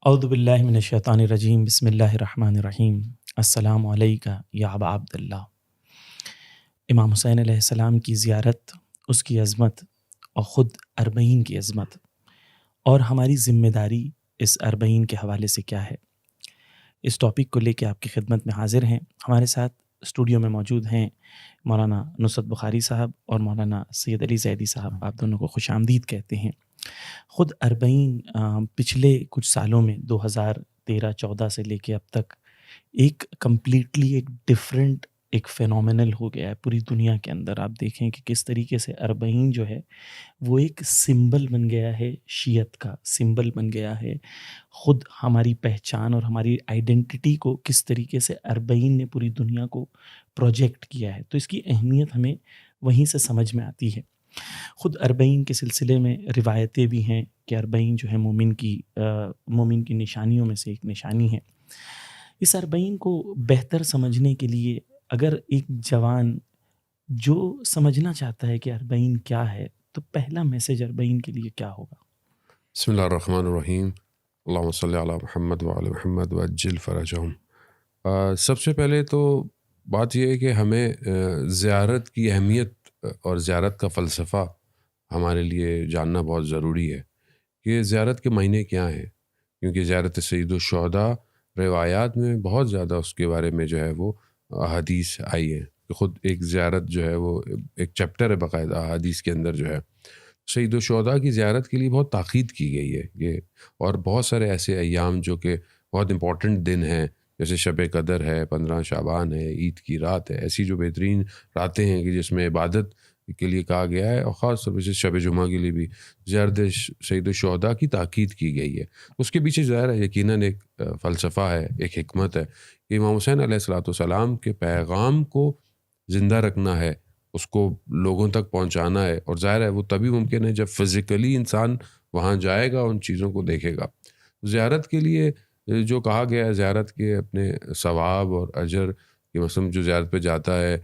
اعوذ باللہ من الشیطان الرجیم بسم اللہ الرحمن الرحیم السلام علیکہ یا ابا عبد اللہ۔ امام حسین علیہ السلام کی زیارت، اس کی عظمت اور خود اربعین کی عظمت اور ہماری ذمہ داری اس اربعین کے حوالے سے کیا ہے، اس ٹاپک کو لے کے آپ کی خدمت میں حاضر ہیں۔ ہمارے ساتھ اسٹوڈیو میں موجود ہیں مولانا نصرت بخاری صاحب اور مولانا سید علی زیدی صاحب، آپ دونوں کو خوش آمدید کہتے ہیں۔ خود اربعین پچھلے کچھ سالوں میں 2013-14 سے لے کے اب تک ایک کمپلیٹلی ایک ڈفرینٹ ایک فینومینل ہو گیا ہے پوری دنیا کے اندر۔ آپ دیکھیں کہ کس طریقے سے اربعین جو ہے وہ ایک سمبل بن گیا ہے، شیعت کا سمبل بن گیا ہے۔ خود ہماری پہچان اور ہماری آئیڈینٹی کو کس طریقے سے اربعین نے پوری دنیا کو پروجیکٹ کیا ہے، تو اس کی اہمیت ہمیں وہیں سے سمجھ میں آتی ہے۔ خود اربعین کے سلسلے میں روایتیں بھی ہیں کہ اربعین جو ہے مومن کی نشانیوں میں سے ایک نشانی ہے۔ اس اربعین کو بہتر سمجھنے کے لیے اگر ایک جوان جو سمجھنا چاہتا ہے کہ اربعین کیا ہے، تو پہلا میسج اربعین کے لیے کیا ہوگا؟ بسم اللہ الرحمن الرحیم، اللہم صلی علی محمد وعلی محمد وعجل فرجہم۔ سب سے پہلے تو بات یہ ہے کہ ہمیں زیارت کی اہمیت اور زیارت کا فلسفہ ہمارے لیے جاننا بہت ضروری ہے کہ زیارت کے معنی کیا ہیں، کیونکہ زیارت سید الشہداء روایات میں بہت زیادہ اس کے بارے میں جو ہے وہ احادیث آئی ہے کہ خود ایک زیارت جو ہے وہ ایک چیپٹر ہے باقاعدہ احادیث کے اندر جو ہے سید الشہداء کی زیارت کے لیے بہت تاکید کی گئی ہے یہ، اور بہت سارے ایسے ایام جو کہ بہت امپورٹنٹ دن ہیں، جیسے شب قدر ہے، 15 شعبان ہے، عید کی رات ہے، ایسی جو بہترین راتیں ہیں کہ جس میں عبادت کے لیے کہا گیا ہے، اور خاص طور سے شب جمعہ کے لیے بھی زیارت سید الشہداء کی تاکید کی گئی ہے۔ اس کے پیچھے ظاہر ہے یقیناً ایک فلسفہ ہے، ایک حکمت ہے کہ امام حسین علیہ السلام کے پیغام کو زندہ رکھنا ہے، اس کو لوگوں تک پہنچانا ہے، اور ظاہر ہے وہ تبھی ممکن ہے جب فزیکلی انسان وہاں جائے گا، ان چیزوں کو دیکھے گا۔ زیارت کے لیے جو کہا گیا ہے، زیارت کے اپنے ثواب اور اجر کہ مثلا جو زیارت پہ جاتا ہے،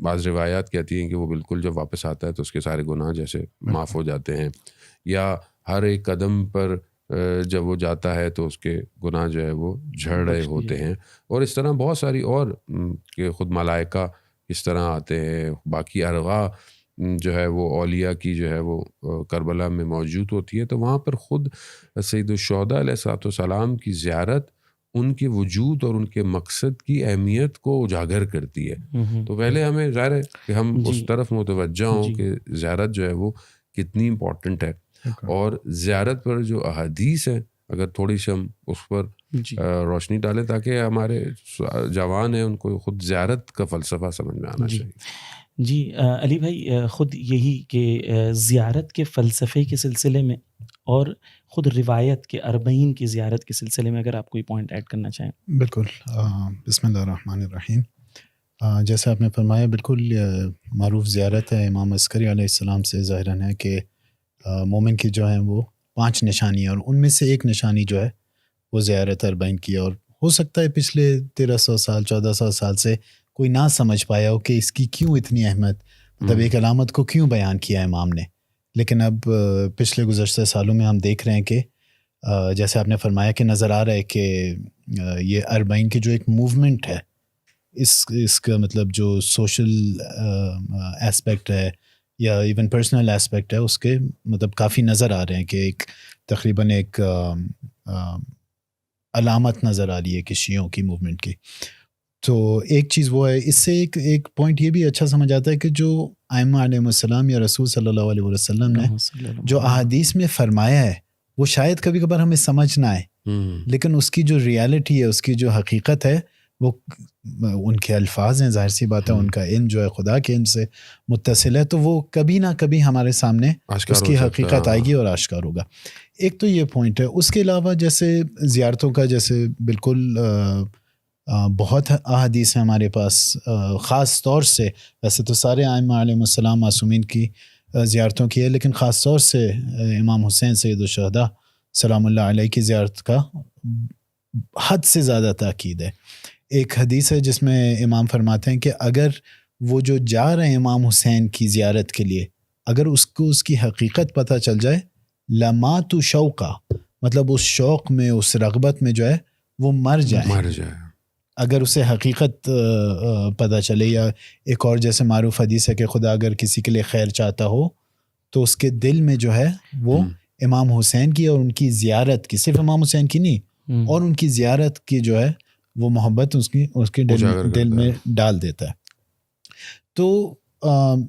بعض روایات کہتی ہیں کہ وہ بالکل جب واپس آتا ہے تو اس کے سارے گناہ جیسے معاف ہو جاتے ہیں، یا ہر ایک قدم پر جب وہ جاتا ہے تو اس کے گناہ جو ہے وہ جھڑ رہے ہوتے ہیں، اور اس طرح بہت ساری اور کہ خود ملائکہ اس طرح آتے ہیں، باقی ارواح جو ہے وہ اولیاء کی جو ہے وہ کربلا میں موجود ہوتی ہے، تو وہاں پر خود سید الشہداء علیہ السلام کی زیارت ان کے وجود اور ان کے مقصد کی اہمیت کو اجاگر کرتی ہے۔ تو پہلے ہمیں ظاہر ہے کہ ہم اس طرف متوجہ ہوں کہ زیارت جو ہے وہ کتنی امپورٹنٹ ہے، اور زیارت پر جو احادیث ہیں اگر تھوڑی سی ہم اس پر روشنی ڈالیں تاکہ ہمارے جوان ہیں ان کو خود زیارت کا فلسفہ سمجھ میں آنا چاہیے۔ جی علی بھائی، خود یہی کہ زیارت کے فلسفے کے سلسلے میں اور خود روایت کے اربعین کی زیارت کے سلسلے میں اگر آپ کوئی پوائنٹ ایڈ کرنا چاہیں۔ بالکل، بسم اللہ الرحمن الرحیم۔ جیسے آپ نے فرمایا، بالکل معروف زیارت ہے امام عسکری علیہ السلام سے ظاہراً ہے کہ مومن کی جو ہیں وہ 5 نشانیاں، اور ان میں سے ایک نشانی جو ہے وہ زیارت اربعین کی، اور ہو سکتا ہے پچھلے 1300 سال 1400 سال سے کوئی نہ سمجھ پایا ہو کہ اس کی کیوں اتنی اہمیت، مطلب ایک علامت کو کیوں بیان کیا ہے امام نے، لیکن اب پچھلے گزشتہ سالوں میں ہم دیکھ رہے ہیں کہ جیسے آپ نے فرمایا کہ نظر آ رہا ہے کہ یہ اربعین کی جو ایک موومنٹ ہے، اس کا مطلب جو سوشل ایسپیکٹ ہے یا ایون پرسنل ایسپیکٹ ہے، اس کے مطلب کافی نظر آ رہے ہیں کہ ایک تقریباً ایک علامت نظر آ رہی ہے کہ شیعوں کی موومنٹ کی۔ تو ایک چیز وہ ہے، اس سے ایک پوائنٹ یہ بھی اچھا سمجھ آتا ہے کہ جو ائمہ علیہ السلام یا رسول صلی اللہ علیہ وسلم نے جو احادیث میں فرمایا ہے وہ شاید کبھی کبھار ہمیں سمجھ نہ آئے، لیکن اس کی جو ریالٹی ہے، اس کی جو حقیقت ہے، وہ ان کے الفاظ ہیں، ظاہر سی بات ہے ان کا علم جو ہے خدا کے علم سے متصل ہے، تو وہ کبھی نہ کبھی ہمارے سامنے اس کی حقیقت آئے گی اور آشکار ہوگا۔ ایک تو یہ پوائنٹ ہے۔ اس کے علاوہ جیسے زیارتوں کا جیسے بالکل بہت احادیث ہیں ہمارے پاس، خاص طور سے ویسے تو سارے ائمہ علیہ السلام معصومین کی زیارتوں کی ہے، لیکن خاص طور سے امام حسین سید الشہداء سلام اللہ علیہ کی زیارت کا حد سے زیادہ تاکید ہے۔ ایک حدیث ہے جس میں امام فرماتے ہیں کہ اگر وہ جو جا رہے ہیں امام حسین کی زیارت کے لیے، اگر اس کو اس کی حقیقت پتہ چل جائے، لماتوا شوقا، مطلب اس شوق میں، اس رغبت میں جو ہے وہ مر جائے اگر اسے حقیقت پتہ چلے. یا ایک اور جیسے معروف حدیث ہے کہ خدا اگر کسی کے لیے خیر چاہتا ہو تو اس کے دل میں جو ہے وہ امام حسین کی اور ان کی زیارت کی، صرف امام حسین کی نہیں، اور ان کی زیارت کی جو ہے وہ محبت اس کے دل میں ڈال دیتا ہے. تو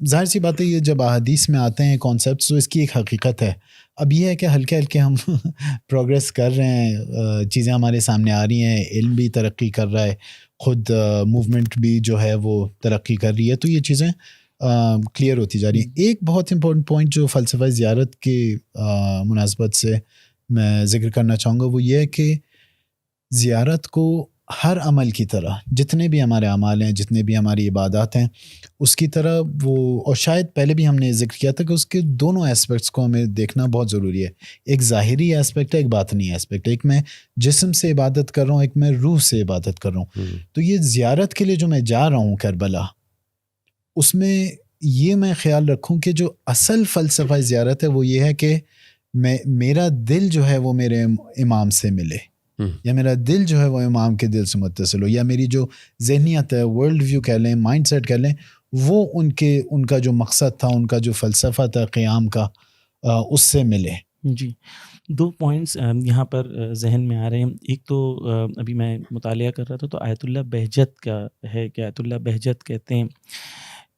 ظاہر سی بات ہے یہ جب احادیث میں آتے ہیں کانسیپٹس تو اس کی ایک حقیقت ہے. اب یہ ہے کہ ہلکے ہلکے ہم پروگریس کر رہے ہیں، چیزیں ہمارے سامنے آ رہی ہیں، علم بھی ترقی کر رہا ہے، خود موومنٹ بھی جو ہے وہ ترقی کر رہی ہے، تو یہ چیزیں کلیئر ہوتی جا رہی ہیں. ایک بہت امپورٹنٹ پوائنٹ جو فلسفہ زیارت کی مناسبت سے میں ذکر کرنا چاہوں گا وہ یہ ہے کہ زیارت کو ہر عمل کی طرح، جتنے بھی ہمارے اعمال ہیں، جتنے بھی ہماری عبادات ہیں، اس کی طرح وہ، اور شاید پہلے بھی ہم نے ذکر کیا تھا کہ اس کے دونوں ایسپیکٹس کو ہمیں دیکھنا بہت ضروری ہے. ایک ظاہری ایسپیکٹ ہے، ایک باطنی ایسپیکٹ ہے. ایک میں جسم سے عبادت کر رہا ہوں، ایک میں روح سے عبادت کر رہا ہوں. تو یہ زیارت کے لیے جو میں جا رہا ہوں کربلا، اس میں یہ میں خیال رکھوں کہ جو اصل فلسفہ زیارت ہے وہ یہ ہے کہ میرا دل جو ہے وہ میرے امام سے ملے، یا میرا دل جو ہے وہ امام کے دل سے متصل ہو، یا میری جو ذہنیت ہے، ورلڈ ویو کہہ لیں، مائنڈ سیٹ کہہ لیں، وہ ان کا جو مقصد تھا، ان کا جو فلسفہ تھا قیام کا، اس سے ملے. جی، 2 پوائنٹس یہاں پر ذہن میں آ رہے ہیں. ایک تو ابھی میں مطالعہ کر رہا تھا تو آیت اللہ بہجت کا ہے کہ آیت اللہ بہجت کہتے ہیں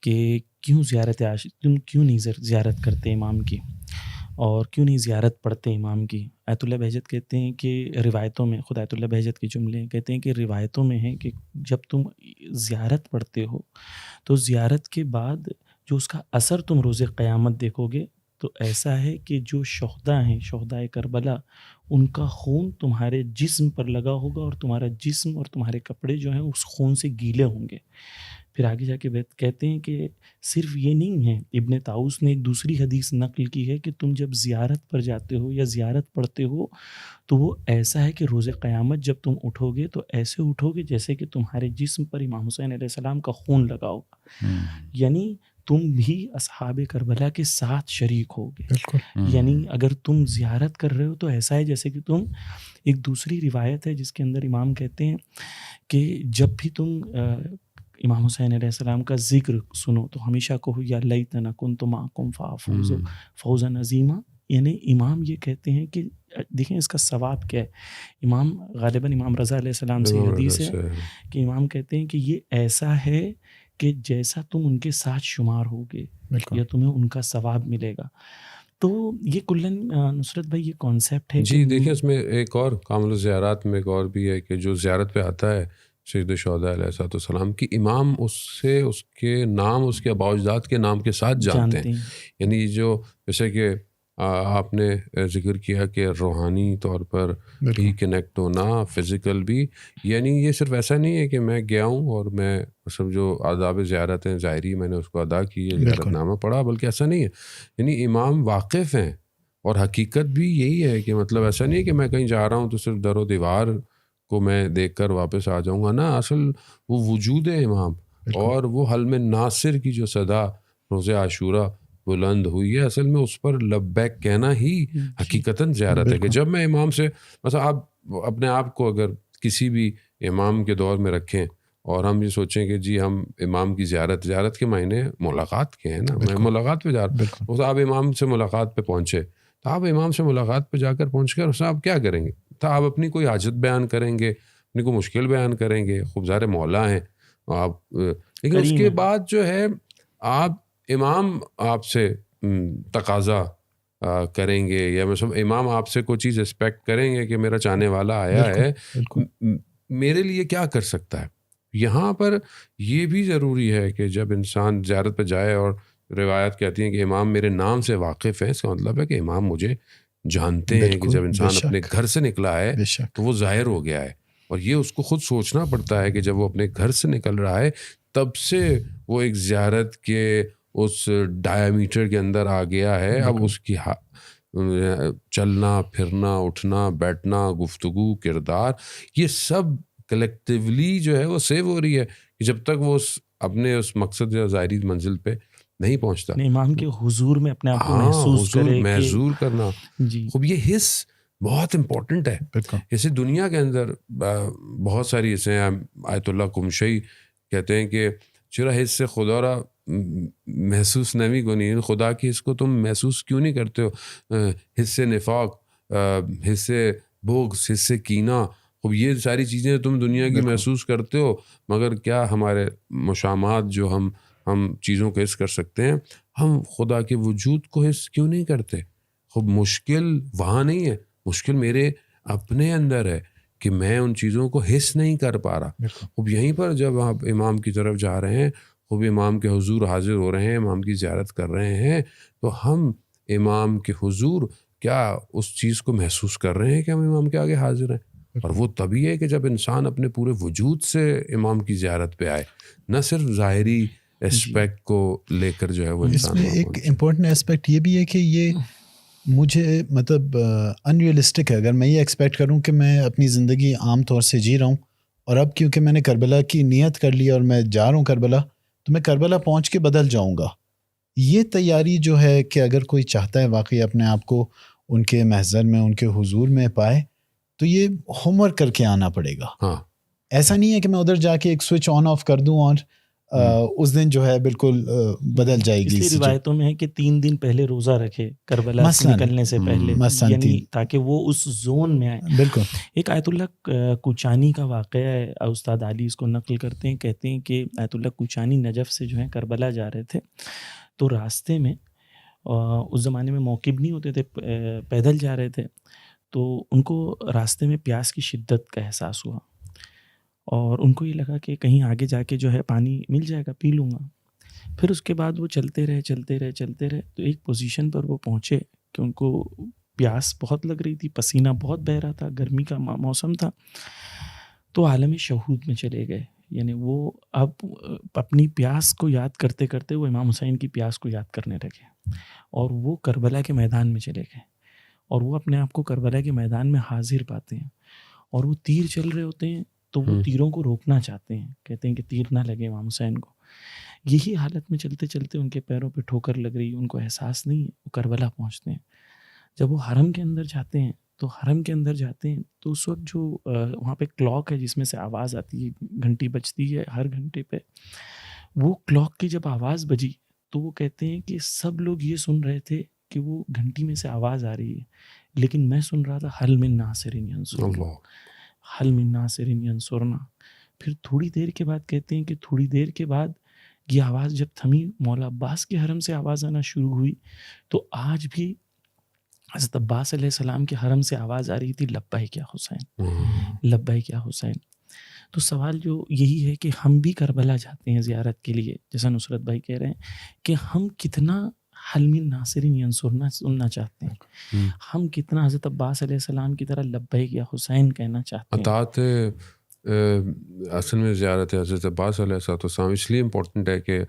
کہ کیوں زیارت عاشق، تم کیوں نہیں زیارت کرتے امام کی، اور کیوں نہیں زیارت پڑھتے امام کی. آیت اللہ بہجت کہتے ہیں کہ روایتوں میں، خود آیت اللہ بہجت کے جملے کہتے ہیں کہ روایتوں میں ہے کہ جب تم زیارت پڑھتے ہو تو زیارت کے بعد جو اس کا اثر تم روز قیامت دیکھو گے تو ایسا ہے کہ جو شہداء ہیں، شہداء کربلا، ان کا خون تمہارے جسم پر لگا ہوگا اور تمہارا جسم اور تمہارے کپڑے جو ہیں اس خون سے گیلے ہوں گے. پھر آگے جا کے کہتے ہیں کہ صرف یہ نہیں ہے، ابن طاؤس نے ایک دوسری حدیث نقل کی ہے کہ تم جب زیارت پر جاتے ہو یا زیارت پڑھتے ہو تو وہ ایسا ہے کہ روز قیامت جب تم اٹھو گے تو ایسے اٹھو گے جیسے کہ تمہارے جسم پر امام حسین علیہ السلام کا خون لگا ہوگا. یعنی تم بھی اصحاب کربلا کے ساتھ شریک ہوگے. یعنی اگر تم زیارت کر رہے ہو تو ایسا ہے جیسے کہ تم، ایک دوسری روایت ہے جس کے اندر امام کہتے ہیں کہ جب بھی تم امام حسین علیہ السلام کا ذکر سنو تو ہمیشہ کہو یا لیتنا کنت معکم فافوز فوزا عظیما. یعنی امام یہ کہتے ہیں کہ دیکھیں اس کا ثواب کیا ہے. امام غالباً امام رضا علیہ السلام سے حدیث ہے کہ امام کہتے ہیں کہ یہ ایسا ہے کہ جیسا تم ان کے ساتھ شمار ہوگے یا تمہیں ان کا ثواب ملے گا. تو یہ کلن نصرت بھائی یہ کانسیپٹ ہے. جی دیکھیں اس میں ایک اور کامل زیارات میں ایک اور بھی ہے کہ جو زیارت پہ آتا ہے سید الشہداء علیہ السلام کی، امام اس سے اس کے نام، اس کے آباء و اجداد کے نام کے ساتھ جانتے ہیں. یعنی جو جیسے کہ آپ نے ذکر کیا کہ روحانی طور پر بھی کنیکٹ ہونا، فزیکل بھی، یعنی یہ صرف ایسا نہیں ہے کہ میں گیا ہوں اور میں سب جو آداب زیارت ہیں ظاہری میں نے اس کو ادا کی ہے، زیارت نامہ پڑھا، بلکہ ایسا نہیں ہے. یعنی امام واقف ہیں، اور حقیقت بھی یہی ہے کہ مطلب ایسا نہیں ہے کہ میں کہیں جا رہا ہوں تو صرف در و دیوار کو میں دیکھ کر واپس آ جاؤں گا. نا، اصل وہ وجود ہے امام، اور وہ حلم ناصر کی جو صدا روز عاشورہ بلند ہوئی ہے، اصل میں اس پر لبیک کہنا ہی حقیقتاً زیارت ہے. کہ جب میں امام سے، مثلا آپ اپنے آپ کو اگر کسی بھی امام کے دور میں رکھیں اور ہم یہ سوچیں کہ جی ہم امام کی زیارت کے معنی ملاقات کے ہیں نا، میں ملاقات پہ جا رہا ہوں، آپ امام سے ملاقات پہ پہنچے تو آپ امام سے ملاقات پہ جا کر پہنچ کر اس میں آپ کیا کریں گے؟ تو آپ اپنی کوئی حاجت بیان کریں گے، اپنی کوئی مشکل بیان کریں گے، خوب ظاہر مولا ہیں آپ، لیکن اس کے بعد جو ہے آپ امام آپ سے تقاضا کریں گے، یا مطلب امام آپ سے کوئی چیز ایکسپیکٹ کریں گے کہ میرا چاہنے والا آیا ہے، میرے لیے کیا کر سکتا ہے. یہاں پر یہ بھی ضروری ہے کہ جب انسان زیارت پہ جائے، اور روایت کہتی ہیں کہ امام میرے نام سے واقف ہیں، اس کا مطلب ہے کہ امام مجھے جانتے ہیں کہ جب انسان اپنے گھر سے نکلا ہے تو وہ ظاہر ہو گیا ہے. اور یہ اس کو خود سوچنا پڑتا ہے کہ جب وہ اپنے گھر سے نکل رہا ہے تب سے وہ ایک زیارت کے اس ڈائیمیٹر کے اندر آ گیا ہے. اب اس کی چلنا پھرنا، اٹھنا بیٹھنا، گفتگو، کردار، یہ سب کلیکٹیولی جو ہے وہ سیو ہو رہی ہے کہ جب تک وہ اپنے اس مقصد یا ظاہری منزل پہ نہیں پہنچتا، امام کے حضور میں اپنے آپ کو محسوس کرنا. خوب یہ حص بہت امپورٹنٹ ہے. جیسے دنیا کے اندر بہت ساری ایسے ہیں, آیت اللہ کمشی کہتے ہیں کہ چرا حص سے خدا را محسوس نمی کو نہیں, خدا کی حص کو تم محسوس کیوں نہیں کرتے ہو, حص نفاق, حص بغض, حص کینہ, خب یہ ساری چیزیں تم دنیا کی محسوس کرتے ہو, مگر کیا ہمارے مشامات جو ہم چیزوں کو حص کر سکتے ہیں, ہم خدا کے وجود کو حص کیوں نہیں کرتے؟ خب مشکل وہاں نہیں ہے, مشکل میرے اپنے اندر ہے کہ میں ان چیزوں کو حص نہیں کر پا رہا. خب یہیں پر جب آپ امام کی طرف جا رہے ہیں, خب امام کے حضور حاضر ہو رہے ہیں, امام کی زیارت کر رہے ہیں, تو ہم امام کے حضور کیا اس چیز کو محسوس کر رہے ہیں کہ ہم امام کے آگے حاضر ہیں؟ اور وہ تبھی ہے کہ جب انسان اپنے پورے وجود سے امام کی زیارت پہ آئے, نہ صرف ظاہری اسپیکٹ کو لے کر جو ہے وہ انسان. اس میں ایک امپورٹنٹ اسپیکٹ یہ بھی ہے کہ یہ مجھے مطلب انریلسٹک ہے اگر میں یہ ایکسپیکٹ کروں کہ میں اپنی زندگی عام طور سے جی رہا ہوں, اور اب کیونکہ میں نے کربلا کی نیت کر لی اور میں جا رہا ہوں کربلا, تو میں کربلا پہنچ کے بدل جاؤں گا. یہ تیاری جو ہے کہ اگر کوئی چاہتا ہے واقعی اپنے آپ کو ان کے محضر میں, ان کے حضور میں پائے, تو یہ ہوم ورک کر کے آنا پڑے گا. ایسا نہیں ہے کہ میں ادھر جا کے ایک سوئچ آن آف کر دوں اور اس دن جو ہے بالکل بدل جائے گی. اس روایتوں میں ہے کہ 3 دن پہلے روزہ رکھے کربلا سے نکلنے سے پہلے, یعنی تاکہ وہ اس زون میں آئے. بالکل. ایک آیت اللہ کوچانی کا واقعہ ہے, استاد علی اس کو نقل کرتے ہیں, کہتے ہیں کہ آیت اللہ کوچانی نجف سے جو ہے کربلا جا رہے تھے, تو راستے میں اس زمانے میں موکب نہیں ہوتے تھے, پیدل جا رہے تھے, تو ان کو راستے میں پیاس کی شدت کا احساس ہوا, اور ان کو یہ لگا کہ کہیں آگے جا کے جو ہے پانی مل جائے گا, پی لوں گا. پھر اس کے بعد وہ چلتے رہے, تو ایک پوزیشن پر وہ پہنچے کہ ان کو پیاس بہت لگ رہی تھی, پسینہ بہت بہہ رہا تھا, گرمی کا موسم تھا, تو عالم شہود میں چلے گئے. یعنی وہ اب اپنی پیاس کو یاد کرتے کرتے وہ امام حسین کی پیاس کو یاد کرنے لگے, اور وہ کربلا کے میدان میں چلے گئے, اور وہ اپنے آپ کو کربلا کے میدان میں حاضر پاتے ہیں, اور وہ تیر چل رہے ہوتے ہیں, تو وہ تیروں کو روکنا چاہتے ہیں, کہتے ہیں کہ تیر نہ لگے امام حسین کو. یہی حالت میں چلتے چلتے ان کے پیروں پہ ٹھوکر لگ رہی, ان کو احساس نہیں ہے, وہ کربلا پہنچتے ہیں. جب وہ حرم کے اندر جاتے ہیں, تو اس وقت جو وہاں پہ کلاک ہے جس میں سے آواز آتی ہے, گھنٹی بجتی ہے ہر گھنٹے پہ, وہ کلاک کی جب آواز بجی تو وہ کہتے ہیں کہ سب لوگ یہ سن رہے تھے کہ وہ گھنٹی میں سے آواز آ رہی ہے, لیکن میں سن رہا تھا حل من ناصر ینصرنا, حل من ناصر ینصرنا. پھر تھوڑی دیر کے بعد کہتے ہیں کہ تھوڑی دیر کے بعد یہ آواز جب تھمی, مولا عباس کے حرم سے آواز آنا شروع ہوئی, تو آج بھی حضرت عباس علیہ السلام کے حرم سے آواز آ رہی تھی, لبیک یا حسین, لبیک یا حسین. تو سوال جو یہی ہے کہ ہم بھی کربلا جاتے ہیں زیارت کے لیے, جیسا نصرت بھائی کہہ رہے ہیں کہ ہم کتنا حل من ناصر ینصرنا سننا چاہتے ہیں, ہم کتنا حضرت عباس علیہ السلام کی طرح لبیک یا حسین کہنا چاہتے ہیں. اطاعت اصل میں زیارت حضرت عباس علیہ السلام اس لیے امپورٹنٹ ہے کہ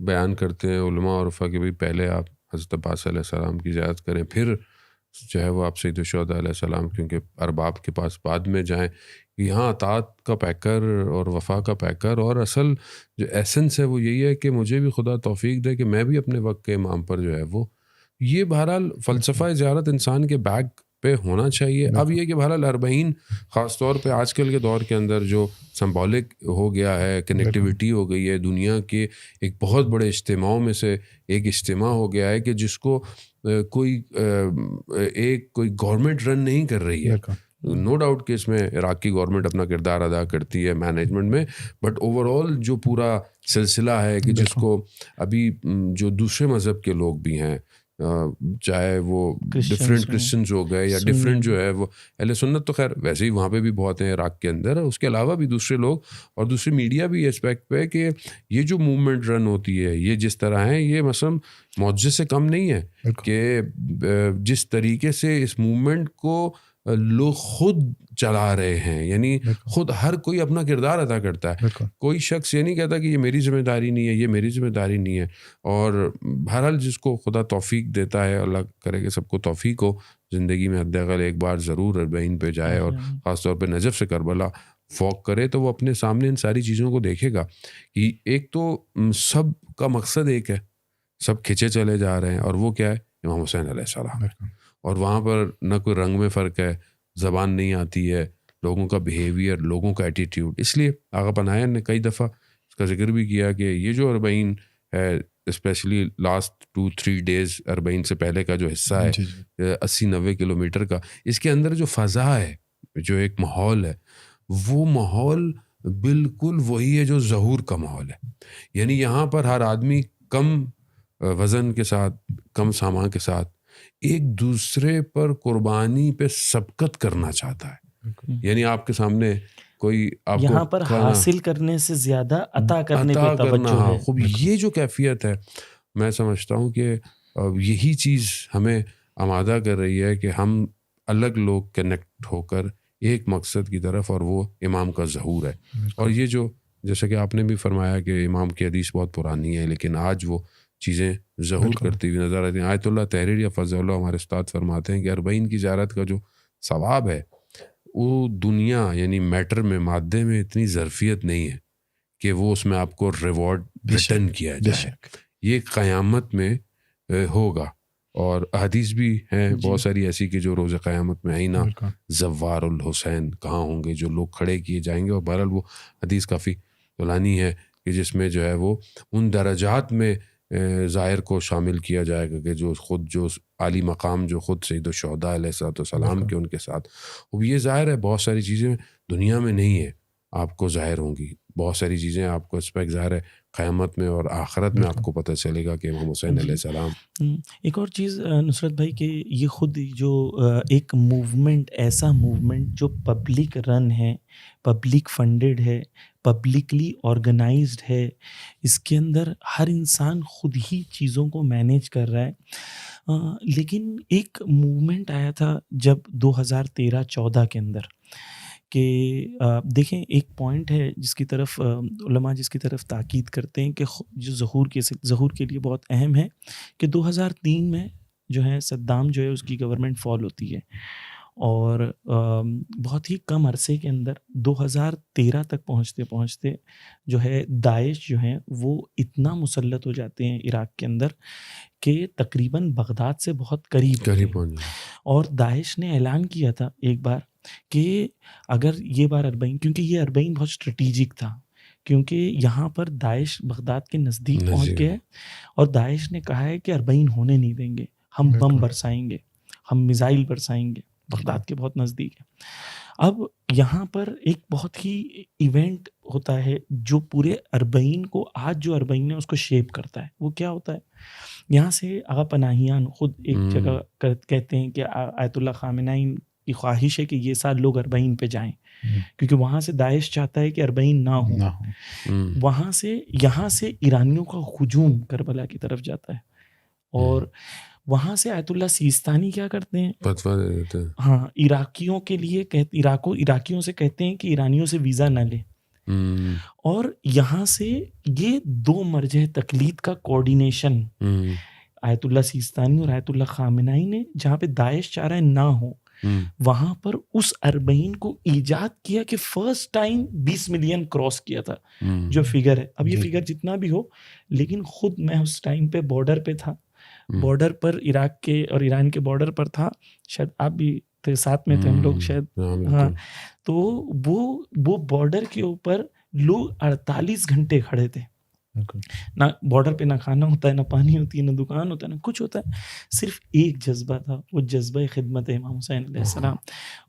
بیان کرتے ہیں علماء اور عرفا کہ بھائی پہلے آپ حضرت عباس علیہ السلام کی زیارت کریں, پھر جو ہے وہ آپ سید الشہداء علیہ السلام کیونکہ ارباب کے پاس بعد میں جائیں. یہاں اطاعت کا پیکر اور وفا کا پیکر اور اصل جو ایسنس ہے وہ یہی ہے کہ مجھے بھی خدا توفیق دے کہ میں بھی اپنے وقت کے امام پر جو ہے وہ, یہ بہرحال فلسفہ زیارت انسان کے بیگ پہ ہونا چاہیے. اب یہ کہ بہرحال اربعین خاص طور پہ آج کل کے دور کے اندر جو سمبولک ہو گیا ہے, کنیکٹیوٹی ہو گئی ہے, دنیا کے ایک بہت بڑے اجتماعوں میں سے ایک اجتماع ہو گیا ہے کہ جس کو کوئی گورنمنٹ رن نہیں کر رہی ہے. نو ڈاؤٹ کہ اس میں عراق کی گورنمنٹ اپنا کردار ادا کرتی ہے مینجمنٹ میں, بٹ اوور آل جو پورا سلسلہ ہے کہ جس کو ابھی جو دوسرے مذہب کے لوگ بھی ہیں, چاہے وہ ڈفرینٹ کرسچنز ہو گئے یا ڈفرینٹ جو ہے وہ اہل سنت, تو خیر ویسے ہی وہاں پہ بھی بہت ہیں عراق کے اندر, اس کے علاوہ بھی دوسرے لوگ اور دوسری میڈیا بھی اسپیکٹ پہ کہ یہ جو موومنٹ رن ہوتی ہے یہ جس طرح ہے, یہ مثلا معجزے سے کم نہیں ہے کہ جس طریقے سے اس موومنٹ کو لوگ خود چلا رہے ہیں, یعنی خود ہر کوئی اپنا کردار ادا کرتا ہے. کوئی شخص یہ نہیں کہتا کہ یہ میری ذمہ داری نہیں ہے, یہ میری ذمہ داری نہیں ہے. اور بہرحال جس کو خدا توفیق دیتا ہے, اللہ کرے کہ سب کو توفیق ہو, زندگی میں حد اقل ایک بار ضرور اربعین پہ جائے اور خاص طور پہ نجف سے کربلا فوق کرے, تو وہ اپنے سامنے ان ساری چیزوں کو دیکھے گا کہ ایک تو سب کا مقصد ایک ہے, سب کھچے چلے جا رہے ہیں, اور وہ کیا ہے, امام حسین علیہ السلام. اور وہاں پر نہ کوئی رنگ میں فرق ہے, زبان نہیں آتی ہے, لوگوں کا بیہیویئر, لوگوں کا ایٹیٹیوڈ. اس لیے آقا پناہیان نے کئی دفعہ اس کا ذکر بھی کیا کہ یہ جو 40 ہے, اسپیشلی لاسٹ 2-3 days 40 سے پہلے کا جو حصہ ہے 80-90 کلومیٹر کا, اس کے اندر جو فضا ہے, جو ایک ماحول ہے, وہ ماحول بالکل وہی ہے جو ظہور کا ماحول ہے. یعنی یہاں پر ہر آدمی کم وزن کے ساتھ, کم سامان کے ساتھ ایک دوسرے پر قربانی پہ سبقت کرنا چاہتا ہے. یعنی آپ کے سامنے کوئی آپ یہاں پر حاصل کرنے سے زیادہ عطا کرنے پہ توجہ ہے. خوب یہ جو کیفیت ہے, میں سمجھتا ہوں کہ یہی چیز ہمیں آمادہ کر رہی ہے کہ ہم الگ لوگ کنیکٹ ہو کر ایک مقصد کی طرف, اور وہ امام کا ظہور ہے. اور یہ جو جیسا کہ آپ نے بھی فرمایا کہ امام کی حدیث بہت پرانی ہے, لیکن آج وہ چیزیں ظہور کرتی ہوئی نظر آتی ہیں. آیت اللہ تحریر یا فضل اللہ ہمارے استاد فرماتے ہیں کہ 40 کی زیارت کا جو ثواب ہے وہ دنیا یعنی میٹر میں, مادے میں اتنی ظرفیت نہیں ہے کہ وہ اس میں آپ کو ریوارڈ ریٹرن کیا جائے. یہ قیامت میں ہوگا. اور حدیث بھی ہیں بہت ساری ایسی کہ جو روز قیامت میں آئینہ زوار الحسین کہاں ہوں گے, جو لوگ کھڑے کیے جائیں گے. اور بہرحال وہ حدیث کافی طولانی ہے کہ جس میں جو ہے وہ ان درجات میں ظاہر کو شامل کیا جائے گا کہ جو خود جو عالی مقام جو خود سید الشہداء علیہ الصلوۃ والسلام کے ان کے ساتھ. اب یہ ظاہر ہے بہت ساری چیزیں دنیا میں نہیں ہے آپ کو ظاہر ہوں گی, بہت ساری چیزیں آپ کو اس پہ ظاہر ہے قیامت میں اور آخرت میں آپ کو پتہ چلے گا کہ امام حسین علیہ السلام. ایک اور چیز نصرت بھائی کہ یہ خود جو ایک موومنٹ, ایسا موومنٹ جو پبلک رن ہے, پبلک فنڈڈ ہے, پبلکلی آرگنائزڈ ہے, اس کے اندر ہر انسان خود ہی چیزوں کو مینیج کر رہا ہے. لیکن ایک موومنٹ آیا تھا جب 2013-14 کے اندر کہ دیکھیں ایک پوائنٹ ہے جس کی طرف علماء جس کی طرف تاکید کرتے ہیں کہ جو ظہور کے لیے بہت اہم ہے کہ 2003 میں جو ہے صدام جو ہے اس کی گورنمنٹ فال ہوتی ہے, اور بہت ہی کم عرصے کے اندر 2013 تک پہنچتے جو ہے داعش جو ہیں وہ اتنا مسلط ہو جاتے ہیں عراق کے اندر کہ تقریباً بغداد سے بہت قریب پہنچ. اور داعش نے اعلان کیا تھا ایک بار کہ اگر یہ بار 40, کیونکہ یہ 40 بہت اسٹریٹیجک تھا, کیونکہ یہاں پر داعش بغداد کے نزدیک پہنچ گیا ہے, اور داعش نے کہا ہے کہ 40 ہونے نہیں دیں گے, ہم بم برسائیں گے, ہم میزائل برسائیں گے, بغداد کے بہت نزدیک ہے. اب یہاں پر ایک بہت ہی ایونٹ ہوتا ہے جو پورے 40 کو, آج جو 40 ہے اس کو شیپ کرتا ہے. وہ کیا ہوتا ہے, یہاں سے آقا پناہیان خود ایک جگہ کہتے ہیں کہ آیت اللہ خامنہئی کی خواہش ہے کہ یہ سال لوگ 40 پہ جائیں, کیونکہ وہاں سے داعش چاہتا ہے کہ 40 نہ ہو. وہاں سے یہاں سے ایرانیوں کا ہجوم کربلا کی طرف جاتا ہے, اور وہاں سے آیت اللہ سیستانی کیا کرتے ہیں, فتویٰ دے دیتے ہیں. ہاں, عراقیوں کے لیے عراقیوں سے کہتے ہیں کہ ایرانیوں سے ویزا نہ لے, اور یہاں سے یہ 2 مرجع تقلید کا کوارڈینیشن آیت اللہ سیستانی اور آیت اللہ خامنہئی نے, جہاں پہ داعش چاہ رہا ہے نہ ہو, وہاں پر اس 40 کو ایجاد کیا کہ فرسٹ ٹائم 20 ملین کراس کیا تھا جو فگر ہے. اب یہ فگر جتنا بھی ہو, لیکن خود میں اس ٹائم پہ بارڈر پہ تھا, بارڈر پر عراق کے اور ایران کے بارڈر پر تھا, شاید آپ بھی ساتھ میں تھے, ہم لوگ شاید, ہاں. تو وہ بارڈر کے اوپر لوگ 48 گھنٹے کھڑے تھے. نہ بارڈر پہ نہ کھانا ہوتا ہے, نہ پانی ہوتی ہے, نہ دکان ہوتا ہے, نہ کچھ ہوتا ہے, صرف ایک جذبہ تھا, وہ جذبہ خدمت امام حسین علیہ السلام.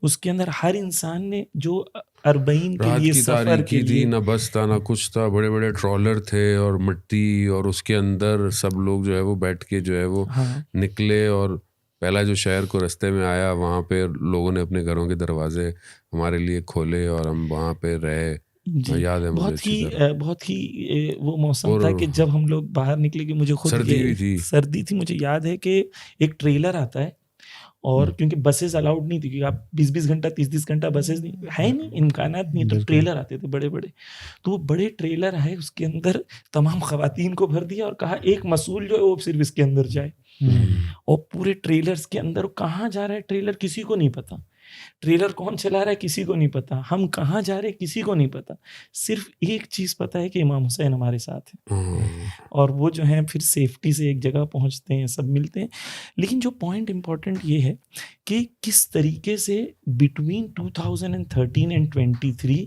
اس کے اندر ہر انسان نے جو 40 کے لیے سفر کے لیے, نہ بس تھا نہ کچھ تھا, بڑے بڑے ٹرالر تھے اور مٹی, اور اس کے اندر سب لوگ جو ہے وہ بیٹھ کے جو ہے وہ نکلے, اور پہلا جو شہر کو رستے میں آیا وہاں پہ لوگوں نے اپنے گھروں کے دروازے ہمارے لیے کھولے اور ہم وہاں پہ رہے. یاد ہے بہت ہی وہ موسم تھا کہ جب ہم لوگ باہر نکلے, کہ مجھے خود سردی تھی. مجھے یاد ہے کہ ایک ٹریلر آتا ہے, اور کیونکہ بسز الاؤڈ نہیں تھی, کیونکہ آپ 20 گھنٹہ 30 گھنٹہ بسز نہیں, امکانات نہیں, تو ٹریلر آتے تھے بڑے بڑے. تو وہ بڑے ٹریلر آئے, اس کے اندر تمام خواتین کو بھر دیا اور کہا ایک مسئول جو ہے وہ صرف اس کے اندر جائے, اور پورے ٹریلرز کے اندر کہاں جا رہا ہے ٹریلر کسی کو نہیں پتا, ٹریلر کون چلا رہا ہے کسی کو نہیں پتا, ہم کہاں جا رہے کسی کو نہیں پتا, صرف ایک چیز پتا ہے کہ امام حسین ہمارے ساتھ ہیں, اور وہ جو ہیں پھر سیفٹی سے ایک جگہ پہنچتے ہیں, سب ملتے ہیں. لیکن جو پوائنٹ امپورٹنٹ یہ ہے کہ کس طریقے سے بٹوین 2013 اینڈ 23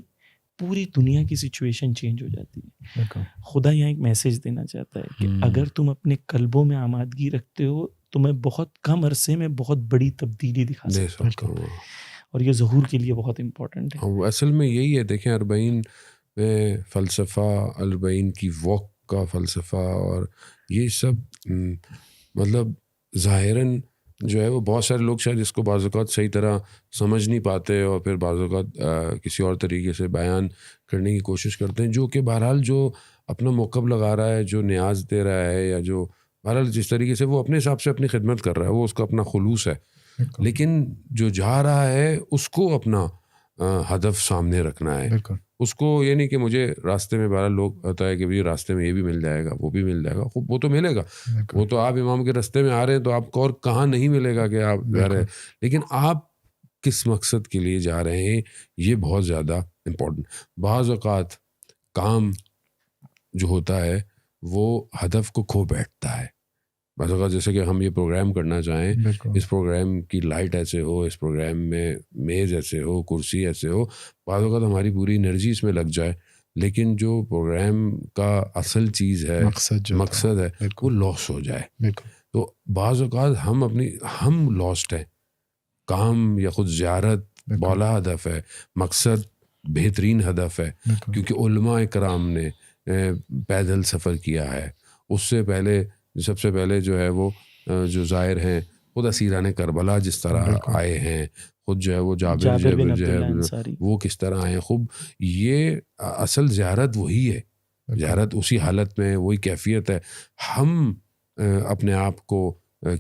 پوری دنیا کی سچویشن چینج ہو جاتی ہے. خدا یہاں ایک میسج دینا چاہتا ہے کہ اگر تم اپنے قلبوں میں آمادگی رکھتے ہو تو میں بہت کم عرصے میں بہت بڑی تبدیلی دکھا سکتا ہوں, اور یہ ظہور کے لیے بہت امپورٹنٹ ہے. اصل میں یہی ہے, دیکھیں 40 میں فلسفہ, 40 کی واک کا فلسفہ, اور یہ سب مطلب ظاہراً جو ہے وہ بہت سارے لوگ شاید اس کو بعض اوقات صحیح طرح سمجھ نہیں پاتے, اور پھر بعض اوقات کسی اور طریقے سے بیان کرنے کی کوشش کرتے ہیں, جو کہ بہرحال جو اپنا موقف لگا رہا ہے, جو نیاز دے رہا ہے, یا جو بہرحال جس طریقے سے وہ اپنے حساب سے اپنی خدمت کر رہا ہے, وہ اس کا اپنا خلوص ہے. لیکن جو جا رہا ہے اس کو اپنا ہدف سامنے رکھنا ہے, اس کو یہ نہیں کہ مجھے راستے میں بہرحال لوگ ہوتا ہے کہ بھائی راستے میں یہ بھی مل جائے گا, وہ بھی مل جائے گا, وہ تو ملے گا, وہ تو آپ امام کے راستے میں آ رہے ہیں تو آپ کو اور کہاں نہیں ملے گا کہ آپ جا رہے ہیں, لیکن آپ کس مقصد کے لیے جا رہے ہیں یہ بہت زیادہ امپورٹنٹ. بعض اوقات کام جو ہوتا ہے وہ ہدف کو کھو بیٹھتا ہے. بعض اوقات جیسے کہ ہم یہ پروگرام کرنا چاہیں, اس پروگرام کی لائٹ ایسے ہو, اس پروگرام میں میز ایسے ہو, کرسی ایسے ہو, بعض اوقات ہماری پوری انرجی اس میں لگ جائے, لیکن جو پروگرام کا اصل چیز ہے, مقصد ہے, وہ لاس ہو جائے. تو بعض اوقات ہم لاسٹ ہیں. کام یا خود زیارت بالا ہدف ہے, مقصد بہترین ہدف ہے, کیونکہ علماء کرام نے پیدل سفر کیا ہے. اس سے پہلے سب سے پہلے جو ہے وہ جو ظاہر ہیں خود اسیران کربلا جس طرح آئے ہیں, خود جو ہے وہ جابر جو ہے وہ کس طرح آئے ہیں. خوب یہ اصل زیارت وہی ہے, زیارت اسی حالت میں, وہی کیفیت ہے. ہم اپنے آپ کو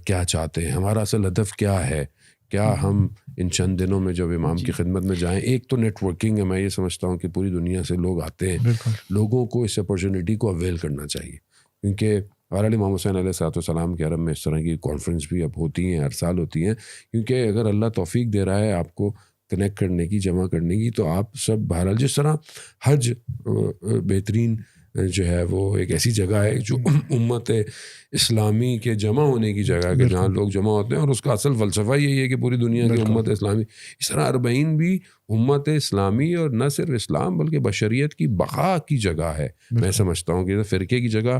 کیا چاہتے ہیں, ہمارا اصل ہدف کیا ہے, کیا ہم ان چند دنوں میں جب امام کی خدمت میں جائیں. ایک تو نیٹ ورکنگ ہے, میں یہ سمجھتا ہوں کہ پوری دنیا سے لوگ آتے ہیں, لوگوں کو اس اپرچونیٹی کو اویل کرنا چاہیے, کیونکہ بہرحال امام حسین علیہ السلام کے حرم میں اس طرح کی کانفرنس بھی اب ہوتی ہیں, ہر سال ہوتی ہیں, کیونکہ اگر اللہ توفیق دے رہا ہے آپ کو کنیکٹ کرنے کی, جمع کرنے کی, تو آپ سب بہرحال جس طرح حج بہترین جو ہے وہ ایک ایسی جگہ ہے جو امت اسلامی کے جمع ہونے کی جگہ ہے, کہ جہاں لوگ جمع ہوتے ہیں, اور اس کا اصل فلسفہ یہی ہے کہ پوری دنیا کی امت اسلامی. اس طرح 40 بھی امت اسلامی, اور نہ صرف اسلام بلکہ بشریت کی بقا کی جگہ ہے. میں سمجھتا ہوں کہ فرقے کی جگہ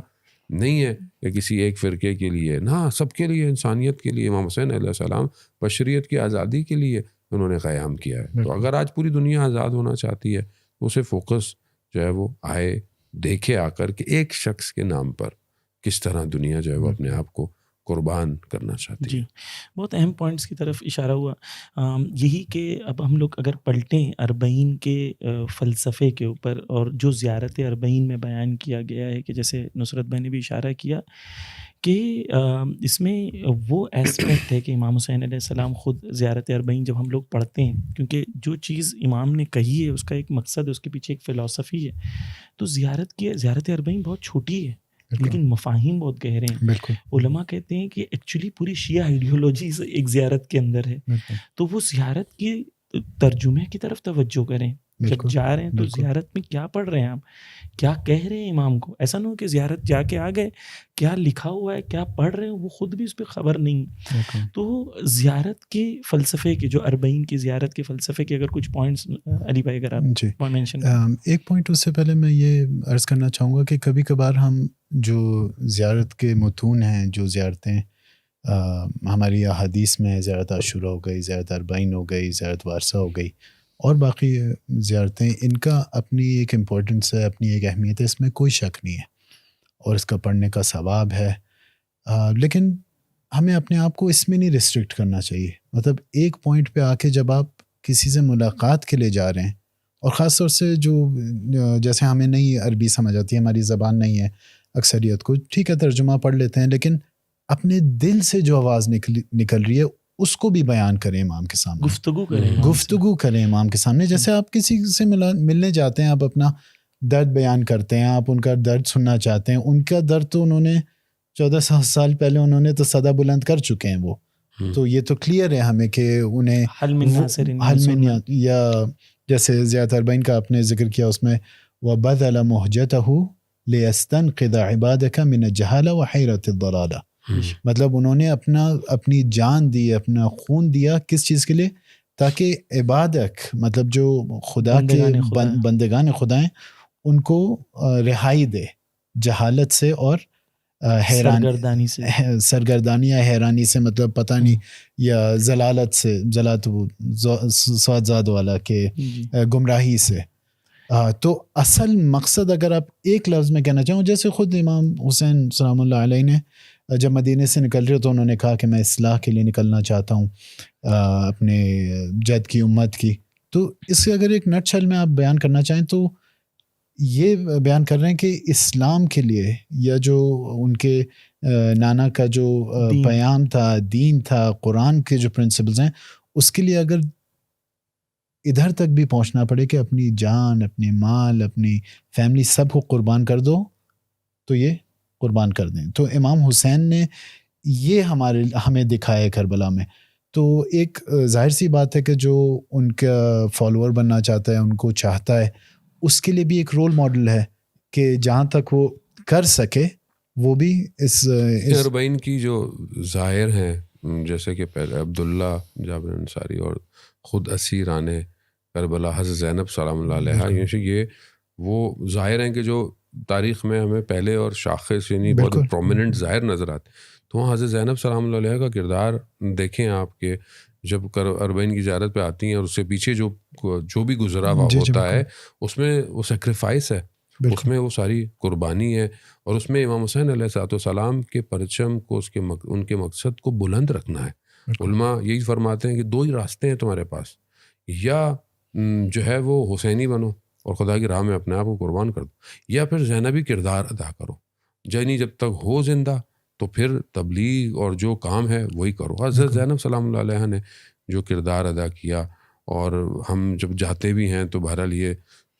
نہیں ہے یا کسی ایک فرقے کے لیے, نہ سب کے لیے, انسانیت کے لیے. امام حسین علیہ السلام بشریت کی آزادی کے لیے انہوں نے قیام کیا ہے. تو اگر آج پوری دنیا آزاد ہونا چاہتی ہے تو اسے فوکس جو ہے وہ آئے دیکھے آ کر کہ ایک شخص کے نام پر کس طرح دنیا جو ہے وہ اپنے آپ کو قربان کرنا چاہتی ہے. جی, بہت اہم پوائنٹس کی طرف اشارہ ہوا. یہی کہ اب ہم لوگ اگر پلٹیں 40 کے فلسفے کے اوپر, اور جو زیارت 40 میں بیان کیا گیا ہے, کہ جیسے نصرت بھائی نے بھی اشارہ کیا کہ اس میں وہ ایسپیکٹ ہے کہ امام حسین علیہ السلام خود زیارت 40 جب ہم لوگ پڑھتے ہیں, کیونکہ جو چیز امام نے کہی ہے اس کا ایک مقصد ہے, اس کے پیچھے ایک فلسفی ہے. تو زیارت 40 بہت چھوٹی ہے لیکن مفاہیم بہت گہرے ہیں. علماء کہتے ہیں کہ ایکچولی پوری شیعہ آئیڈیولوجی ایک زیارت کے اندر ہے. تو وہ زیارت کی ترجمے کی طرف توجہ کریں, جب جا رہے ہیں تو زیارت میں کیا پڑھ رہے ہیں آپ, کیا کہہ رہے ہیں امام کو. ایسا نہ ہو کہ زیارت جا کے آ گئے, کیا لکھا ہوا ہے, کیا پڑھ رہے ہیں, وہ خود بھی اس پہ خبر نہیں. تو زیارت کے فلسفے کے, جو 40 کی زیارت کے فلسفے کے اگر کچھ پوائنٹس علی بھائی اگر آپ مینشن کریں. ایک پوائنٹ اس سے پہلے میں یہ عرض کرنا چاہوں گا کہ کبھی کبھار ہم جو زیارت کے متون ہیں, جو زیارتیں ہماری احادیث میں, زیارت عاشورہ ہو گئی, زیارت 40 ہو گئی, زیارت وارثہ ہو گئی, اور باقی زیارتیں, ان کا اپنی ایک امپورٹنس ہے, اپنی ایک اہمیت ہے, اس میں کوئی شک نہیں ہے, اور اس کا پڑھنے کا ثواب ہے. لیکن ہمیں اپنے آپ کو اس میں نہیں ریسٹرکٹ کرنا چاہیے. مطلب ایک پوائنٹ پہ آ کے جب آپ کسی سے ملاقات کے لیے جا رہے ہیں, اور خاص طور سے جو جیسے ہمیں نہیں عربی سمجھ آتی ہے, ہماری زبان نہیں ہے اکثریت کو, ٹھیک ہے ترجمہ پڑھ لیتے ہیں, لیکن اپنے دل سے جو آواز نکل رہی ہے اس کو بھی بیان کریں امام کے سامنے, گفتگو کریں امام کے سامنے. جیسے آپ کسی سے ملنے جاتے ہیں, آپ اپنا درد بیان کرتے ہیں, آپ ان کا درد سننا چاہتے ہیں. ان کا درد تو انہوں نے 1400 سال پہلے انہوں نے تو صدا بلند کر چکے ہیں وہ, تو یہ تو کلیئر ہے ہمیں کہ انہیں حل من ناصر یا جیسے زیادہ اربعین کا آپ نے ذکر کیا اس میں وَبَذَلَ مُحْجَتَهُ لِيَسْتَنْقِذَ عِبَادَكَ مِنَ الجَّهَالَ وَحَيْرَةِ الضَّلَالَةِ، مطلب انہوں نے اپنی جان دی، اپنا خون دیا کس چیز کے لیے؟ تاکہ عبادک مطلب جو خدا کے بندگان خدا ہیں ان کو رہائی دے جہالت سے اور سرگردانی یا حیرانی سے، مطلب پتہ نہیں، یا ضلالت سے، ضلالت سواد زاد والا کہ گمراہی سے. تو اصل مقصد اگر آپ ایک لفظ میں کہنا چاہوں، جیسے خود امام حسین سلام اللہ علیہ نے جب مدینے سے نکل رہے تو انہوں نے کہا کہ میں اصلاح کے لیے نکلنا چاہتا ہوں اپنے جد کی امت کی. تو اس کے اگر ایک نٹ شل میں آپ بیان کرنا چاہیں تو یہ بیان کر رہے ہیں کہ اسلام کے لیے یا جو ان کے نانا کا جو پیام تھا، دین تھا، قرآن کے جو پرنسپلز ہیں، اس کے لیے اگر ادھر تک بھی پہنچنا پڑے کہ اپنی جان، اپنے مال، اپنی فیملی سب کو قربان کر دو، تو یہ قربان کر دیں. تو امام حسین نے یہ ہمیں دکھایا کربلا میں. تو ایک ظاہر سی بات ہے کہ جو ان کا فالوور بننا چاہتا ہے، ان کو چاہتا ہے، اس کے لیے بھی ایک رول ماڈل ہے کہ جہاں تک وہ کر سکے وہ بھی اس اربعین کی جو ظاہر ہیں، جیسے کہ پہلے عبداللہ جابر انصاری اور خود اسیران کربلا حضرت زینب سلام اللہ علیہ، یہ وہ ظاہر ہیں کہ جو تاریخ میں ہمیں پہلے اور شاخص یعنی بہت پرومیننٹ ظاہر نظر آتے. تو وہاں حضرت زینب سلام اللہ علیہ کا کردار دیکھیں آپ کے جب اربعین کی زیارت پہ آتی ہیں اور اس سے پیچھے جو بھی گزرا ہوا ہوتا ہے، اس میں وہ سیکریفائس ہے، اس میں وہ ساری قربانی ہے، اور اس میں امام حسین علیہ السلام کے پرچم کو ان کے مقصد کو بلند رکھنا ہے. علماء یہی فرماتے ہیں کہ دو ہی راستے ہیں تمہارے پاس، یا جو ہے وہ حسینی بنو اور خدا کی راہ میں اپنے آپ کو قربان کر دو، یا پھر زینبی کردار ادا کرو. یعنی جب تک ہو زندہ تو پھر تبلیغ اور جو کام ہے وہی کرو. حضرت زینب سلام اللہ علیہ نے جو کردار ادا کیا، اور ہم جب جاتے بھی ہیں تو بہرحال یہ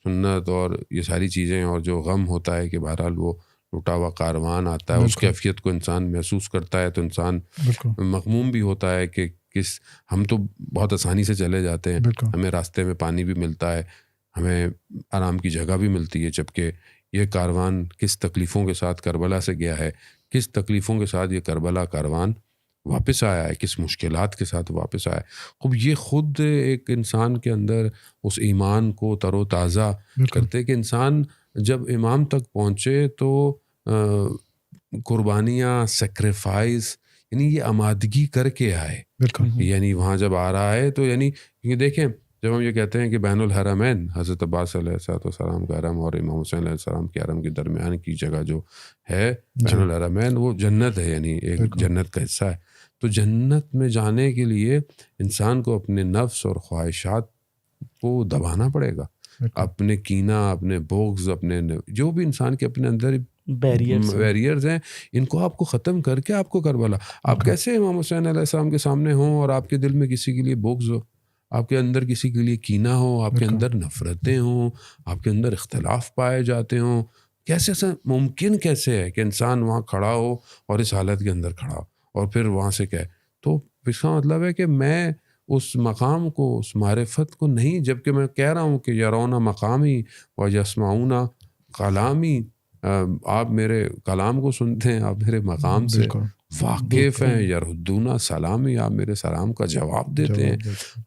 سنت اور یہ ساری چیزیں، اور جو غم ہوتا ہے کہ بہرحال وہ لٹا ہوا کاروان آتا ہے، اس کیفیت کو انسان محسوس کرتا ہے تو انسان مغموم بھی ہوتا ہے کہ ہم تو بہت آسانی سے چلے جاتے ہیں، ہمیں راستے میں پانی بھی ملتا ہے، ہمیں آرام کی جگہ بھی ملتی ہے، جبکہ یہ کاروان کس تکلیفوں کے ساتھ کربلا سے گیا ہے، کس تکلیفوں کے ساتھ یہ کربلا کاروان واپس آیا ہے، کس مشکلات کے ساتھ واپس آیا ہے. خب یہ خود ایک انسان کے اندر اس ایمان کو تر و تازہ کرتے کہ انسان جب امام تک پہنچے تو قربانیاں، سیکریفائز، یعنی یہ آمادگی کر کے آئے. یعنی وہاں جب آ رہا ہے تو یعنی یہ دیکھیں، جب ہم یہ کہتے ہیں کہ بین الحرمین، حضرت عباس علیہ السلام کا حرم اور امام حسین علیہ السلام کے حرم کے درمیان کی جگہ جو ہے بین الحرمین، وہ جنت ہے، یعنی ایک جنت کا حصہ ہے. تو جنت میں جانے کے لیے انسان کو اپنے نفس اور خواہشات کو دبانا پڑے گا، اپنے کینہ، اپنے بغض، اپنے جو بھی انسان کے اپنے اندر بیریئرز ہیں، ان کو آپ کو ختم کر کے آپ کو کربلا. آپ کیسے امام حسین علیہ السلام کے سامنے ہوں اور آپ کے دل میں کسی کے لیے بغض ہو، آپ کے اندر کسی کے لیے کینہ ہو، آپ کے اندر نفرتیں ہوں، آپ کے اندر اختلاف پائے جاتے ہوں؟ کیسے ایسا ممکن کیسے ہے کہ انسان وہاں کھڑا ہو اور اس حالت کے اندر کھڑا ہو اور پھر وہاں سے کہے؟ تو اس کا مطلب ہے کہ میں اس مقام کو، اس معرفت کو نہیں، جبکہ میں کہہ رہا ہوں کہ یرونا مقامی و یسمعون کلامی، آپ میرے کلام کو سنتے ہیں، آپ میرے مقام سے واقف ہیں، یردون سلامی، آپ میرے سلام کا جواب دیتے ہیں.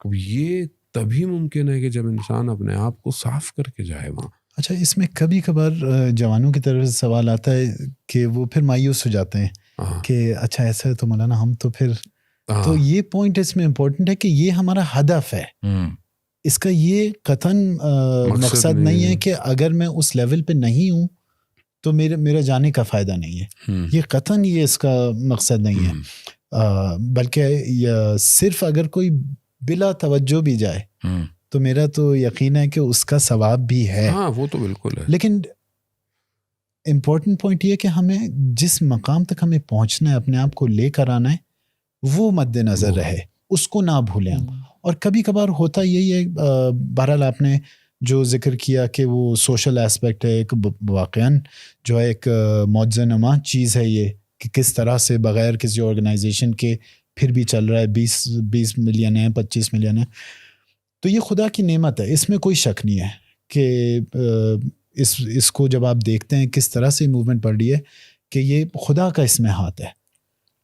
یہ تبھی ممکن ہے کہ جب انسان اپنے آپ کو صاف کر کے جائے وہاں. اچھا، اس میں کبھی کبھار جوانوں کی طرف سے سوال آتا ہے کہ وہ پھر مایوس ہو جاتے ہیں کہ اچھا ایسا ہے تو مولانا ہم تو پھر، تو یہ پوائنٹ اس میں امپورٹنٹ ہے کہ یہ ہمارا ہدف ہے. اس کا یہ قطعاً مقصد نہیں ہے کہ اگر میں اس لیول پہ نہیں ہوں تو میرا جانے کا فائدہ نہیں ہے. یہ قطعاً یہ اس کا مقصد نہیں ہے، بلکہ صرف اگر کوئی بلا توجہ بھی جائے تو میرا تو یقین ہے کہ اس کا ثواب بھی ہے. ہاں وہ تو بالکل ہے. لیکن امپورٹنٹ پوائنٹ یہ کہ ہمیں جس مقام تک ہمیں پہنچنا ہے، اپنے آپ کو لے کر آنا ہے، وہ مد نظر رہے، اس کو نہ بھولیں. اور کبھی کبھار ہوتا یہی ہے، بہرحال آپ نے جو ذکر کیا کہ وہ سوشل ایسپیکٹ ہے، ایک واقعاً جو ہے ایک معجزہ نما چیز ہے یہ، کہ کس طرح سے بغیر کسی آرگنائزیشن کے پھر بھی چل رہا ہے, 20 ملین ہے, 25 ملین ہے. تو یہ خدا کی نعمت ہے, اس میں کوئی شک نہیں ہے کہ اس کو جب آپ دیکھتے ہیں کس طرح سے موومنٹ پڑ رہی ہے کہ یہ خدا کا اس میں ہاتھ ہے.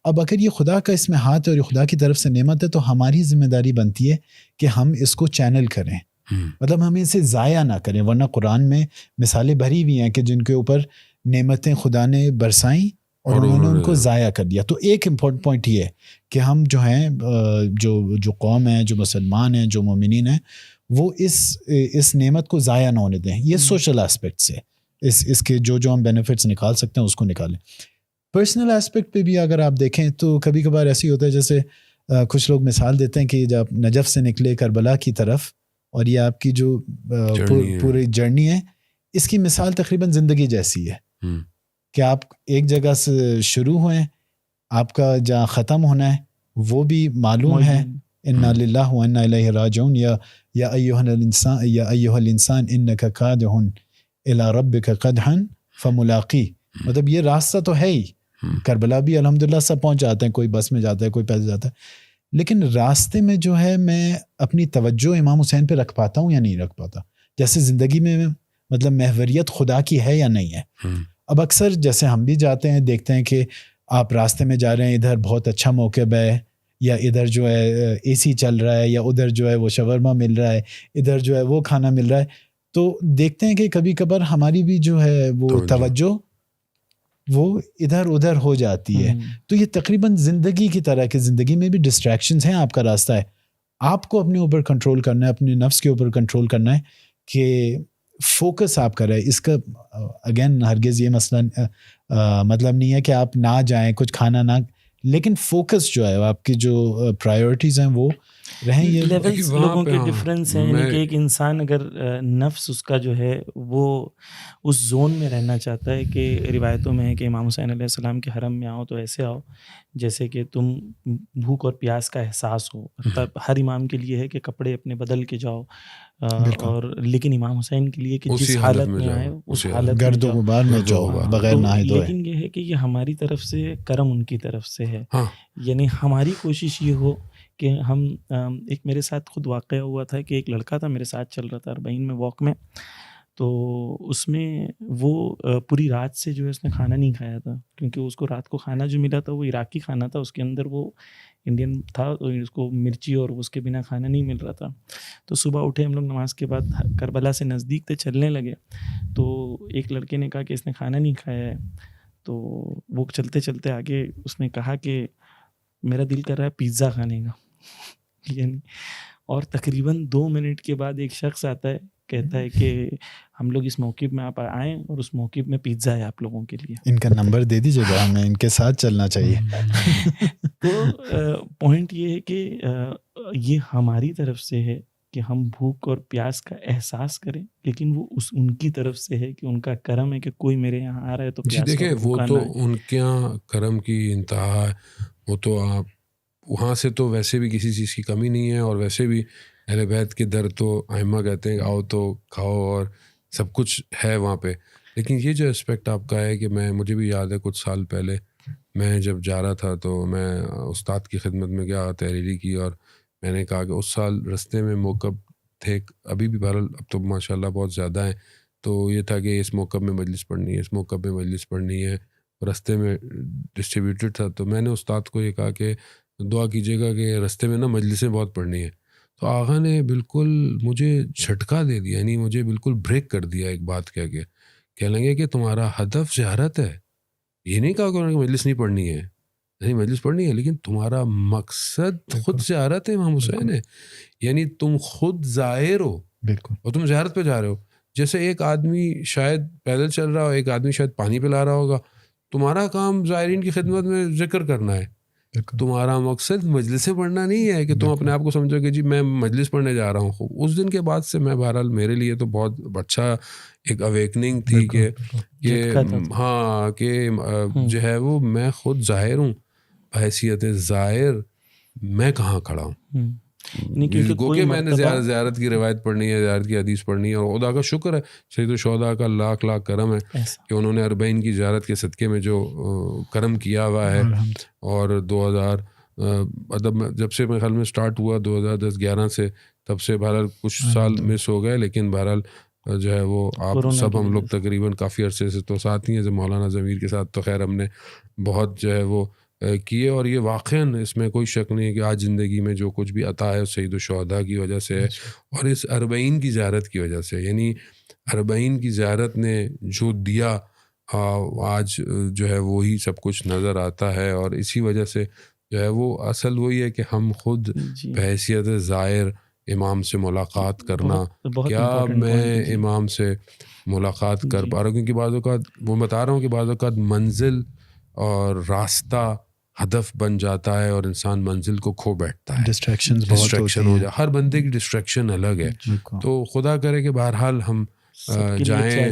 اب اگر یہ خدا کا اس میں ہاتھ ہے اور یہ خدا کی طرف سے نعمت ہے تو ہماری ذمہ داری بنتی ہے کہ ہم اس کو چینل کریں, مطلب ہم اسے ضائع نہ کریں. ورنہ قرآن میں مثالیں بھری ہوئی ہیں کہ جن کے اوپر نعمتیں خدا نے برسائیں اور انہوں نے ان کو ضائع کر دیا. تو ایک امپورٹنٹ پوائنٹ یہ ہے کہ ہم جو ہیں جو قوم ہیں, جو مسلمان ہیں, جو مومنین ہیں, وہ اس نعمت کو ضائع نہ ہونے دیں. یہ سوشل اسپیکٹ سے اس کے جو ہم بینیفٹس نکال سکتے ہیں اس کو نکالیں. پرسنل اسپیکٹ پہ بھی اگر آپ دیکھیں تو کبھی کبھار ایسی ہوتا ہے, جیسے کچھ لوگ مثال دیتے ہیں کہ جب نجف سے نکلے کربلا کی طرف اور یہ آپ کی جو پوری جرنی ہے, اس کی مثال تقریباً زندگی جیسی ہے کہ آپ ایک جگہ سے شروع ہوئے, آپ کا جہاں ختم ہونا ہے وہ بھی معلوم ہے. انا للہ و انا الیہ راجعون. یا ایھا الانسان انک کادح الی ربک قدحا فملاقی. مطلب یہ راستہ تو ہے ہی, کربلا بھی الحمدللہ سب پہنچ جاتے ہیں, کوئی بس میں جاتا ہے, کوئی پیدل جاتا ہے, لیکن راستے میں جو ہے میں اپنی توجہ امام حسین پہ رکھ پاتا ہوں یا نہیں رکھ پاتا. جیسے زندگی میں مطلب محوریت خدا کی ہے یا نہیں ہے. اب اکثر جیسے ہم بھی جاتے ہیں, دیکھتے ہیں کہ آپ راستے میں جا رہے ہیں, ادھر بہت اچھا موقع ہے, یا ادھر جو ہے اے سی چل رہا ہے, یا ادھر جو ہے وہ شاورما مل رہا ہے, ادھر جو ہے وہ کھانا مل رہا ہے. تو دیکھتے ہیں کہ کبھی کبھار ہماری بھی جو ہے وہ توجہ وہ ادھر ادھر ہو جاتی ہے. تو یہ تقریباً زندگی کی طرح کہ زندگی میں بھی ڈسٹریکشنز ہیں, آپ کا راستہ ہے, آپ کو اپنے اوپر کنٹرول کرنا ہے, اپنے نفس کے اوپر کنٹرول کرنا ہے کہ فوکس آپ کا رہے. اس کا اگین ہرگز یہ مسئلہ مطلب نہیں ہے کہ آپ نہ جائیں, کچھ کھانا نہ, لیکن فوکس جو ہے آپ کی جو پرائیورٹیز ہیں وہ رہیں. یہ لیولز لوگوں کے ڈفرینس ہیں, یعنی کہ ایک انسان اگر نفس اس کا جو ہے وہ اس زون میں رہنا چاہتا ہے کہ روایتوں میں ہے کہ امام حسین علیہ السلام کے حرم میں آؤ تو ایسے آؤ جیسے کہ تم بھوک اور پیاس کا احساس ہو. تب ہر امام کے لیے ہے کہ کپڑے اپنے بدل کے جاؤ, اور لیکن امام حسین کے لیے کہ جس حالت میں آئے اس حالت گرد و غبار میں جاؤ بغیر نہائے دھوئے. لیکن یہ ہے کہ یہ ہماری طرف سے کرم ان کی طرف سے ہے. یعنی ہماری کوشش یہ ہو کہ ہم ایک میرے ساتھ خود واقعہ ہوا تھا کہ ایک لڑکا تھا میرے ساتھ چل رہا تھا اربعین میں واک میں, تو اس میں وہ پوری رات سے جو ہے اس نے کھانا نہیں کھایا تھا, کیونکہ اس کو رات کو کھانا جو ملا تھا وہ عراقی کھانا تھا, اس کے اندر وہ انڈین تھا, تو اس کو مرچی اور اس کے بنا کھانا نہیں مل رہا تھا. تو صبح اٹھے ہم لوگ نماز کے بعد کربلا سے نزدیک تھے, چلنے لگے, تو ایک لڑکے نے کہا کہ اس نے کھانا نہیں کھایا ہے. تو وہ چلتے چلتے آگے اس نے کہا کہ میرا دل کر رہا ہے پیزا کھانے کا. یعنی اور تقریباً 2 منٹ کے بعد ایک شخص آتا ہے, کہتا ہے کہ ہم لوگ اس موقف میں آپ آئیں اور اس موقف میں پیزا ہے آپ لوگوں کے لیے. ان کا نمبر دے دیجیے گا, ہمیں ان کے ساتھ چلنا چاہیے. تو پوائنٹ یہ ہے کہ یہ ہماری طرف سے ہے کہ ہم بھوک اور پیاس کا احساس کریں, لیکن وہ ان کی طرف سے ہے کہ ان کا کرم ہے کہ کوئی میرے یہاں آ رہا ہے تو پیاس. دیکھیں وہ تو ان کے یہاں کرم کی انتہا ہے, وہ تو آپ وہاں سے تو ویسے بھی کسی چیز کی کمی نہیں ہے, اور ویسے بھی اہل بیت کے در تو ائمہ کہتے ہیں کہ آؤ تو کھاؤ اور سب کچھ ہے وہاں پہ. لیکن یہ جو اسپیکٹ آپ کا ہے کہ مجھے بھی یاد ہے کچھ سال پہلے میں جب جا رہا تھا تو میں استاد کی خدمت میں گیا, تحریری کی, اور میں نے کہا کہ اس سال رستے میں موقب تھے, ابھی بھی بہرحال اب تو ماشاء اللہ بہت زیادہ ہیں, تو یہ تھا کہ اس موقب میں مجلس پڑھنی ہے, اس موقب میں مجلس پڑھنی ہے, رستے میں ڈسٹریبیوٹڈ تھا. تو میں نے استاد کو یہ کہا کہ دعا کیجیے گا کہ رستے میں نا مجلسیں بہت پڑھنی ہے. تو آغا نے بالکل مجھے جھٹکا دے دیا, یعنی مجھے بالکل بریک کر دیا ایک بات کہہ کے. کہنے لگے کہ تمہارا ہدف زیارت ہے, یہ نہیں کہا کہ مجلس نہیں پڑھنی ہے, نہیں مجلس پڑھنی ہے, لیکن تمہارا مقصد خود زیارت ہے امام حسین ہے, یعنی تم خود زائر ہو بالکل, اور تم زیارت پہ جا رہے ہو. جیسے ایک آدمی شاید پیدل چل رہا ہو, ایک آدمی شاید پانی پلا رہا ہوگا, تمہارا کام زائرین کی خدمت میں ذکر کرنا ہے, تمہارا مقصد مجلسیں پڑھنا نہیں ہے کہ تم اپنے آپ کو سمجھو کہ جی میں مجلس پڑھنے جا رہا ہوں. اس دن کے بعد سے میں بہرحال میرے لیے تو بہت اچھا ایک اویکننگ تھی کہ ہاں کہ جو ہے وہ میں خود ظاہر ہوں, حیثیت زائر میں کہاں کھڑا ہوں. گو کہ میں نے زیارت کی روایت پڑھنی ہے, زیارت کی حدیث پڑھنی ہے, اور خدا کا شکر ہے سید الشہداء کا لاکھ لاکھ کرم ہے کہ انہوں نے اربعین کی زیارت کے صدقے میں جو کرم کیا ہوا ہے, اور ادب جب سے میرے خیال میں اسٹارٹ ہوا 2010-11 سے، تب سے بہرحال کچھ سال مس ہو گئے، لیکن بہرحال جو ہے وہ آپ سب ہم لوگ تقریباً کافی عرصے سے تو ساتھ ہی ہیں. مولانا ضمیر کے ساتھ تو خیر ہم نے بہت جو ہے وہ کیے، اور یہ واقعاً اس میں کوئی شک نہیں ہے کہ آج زندگی میں جو کچھ بھی عطا ہے سید الشہداء کی وجہ سے ہے، اور اس 40 کی زیارت کی وجہ سے. یعنی 40 کی زیارت نے جو دیا آج جو ہے وہی سب کچھ نظر آتا ہے، اور اسی وجہ سے جو ہے وہ اصل وہی ہے کہ ہم خود بحیثیت زائر امام سے ملاقات کرنا. کیا میں امام سے ملاقات کر پا رہا ہوں؟ کیونکہ بعض اوقات وہ بتا رہا ہوں کہ بعض اوقات منزل اور راستہ ہدف بن جاتا ہے اور انسان منزل کو کھو بیٹھتا ہے، ڈسٹریکشن ہو جائے. ہر بندے کی ڈسٹریکشن الگ ہے، تو خدا کرے کہ بہرحال ہم جائیں.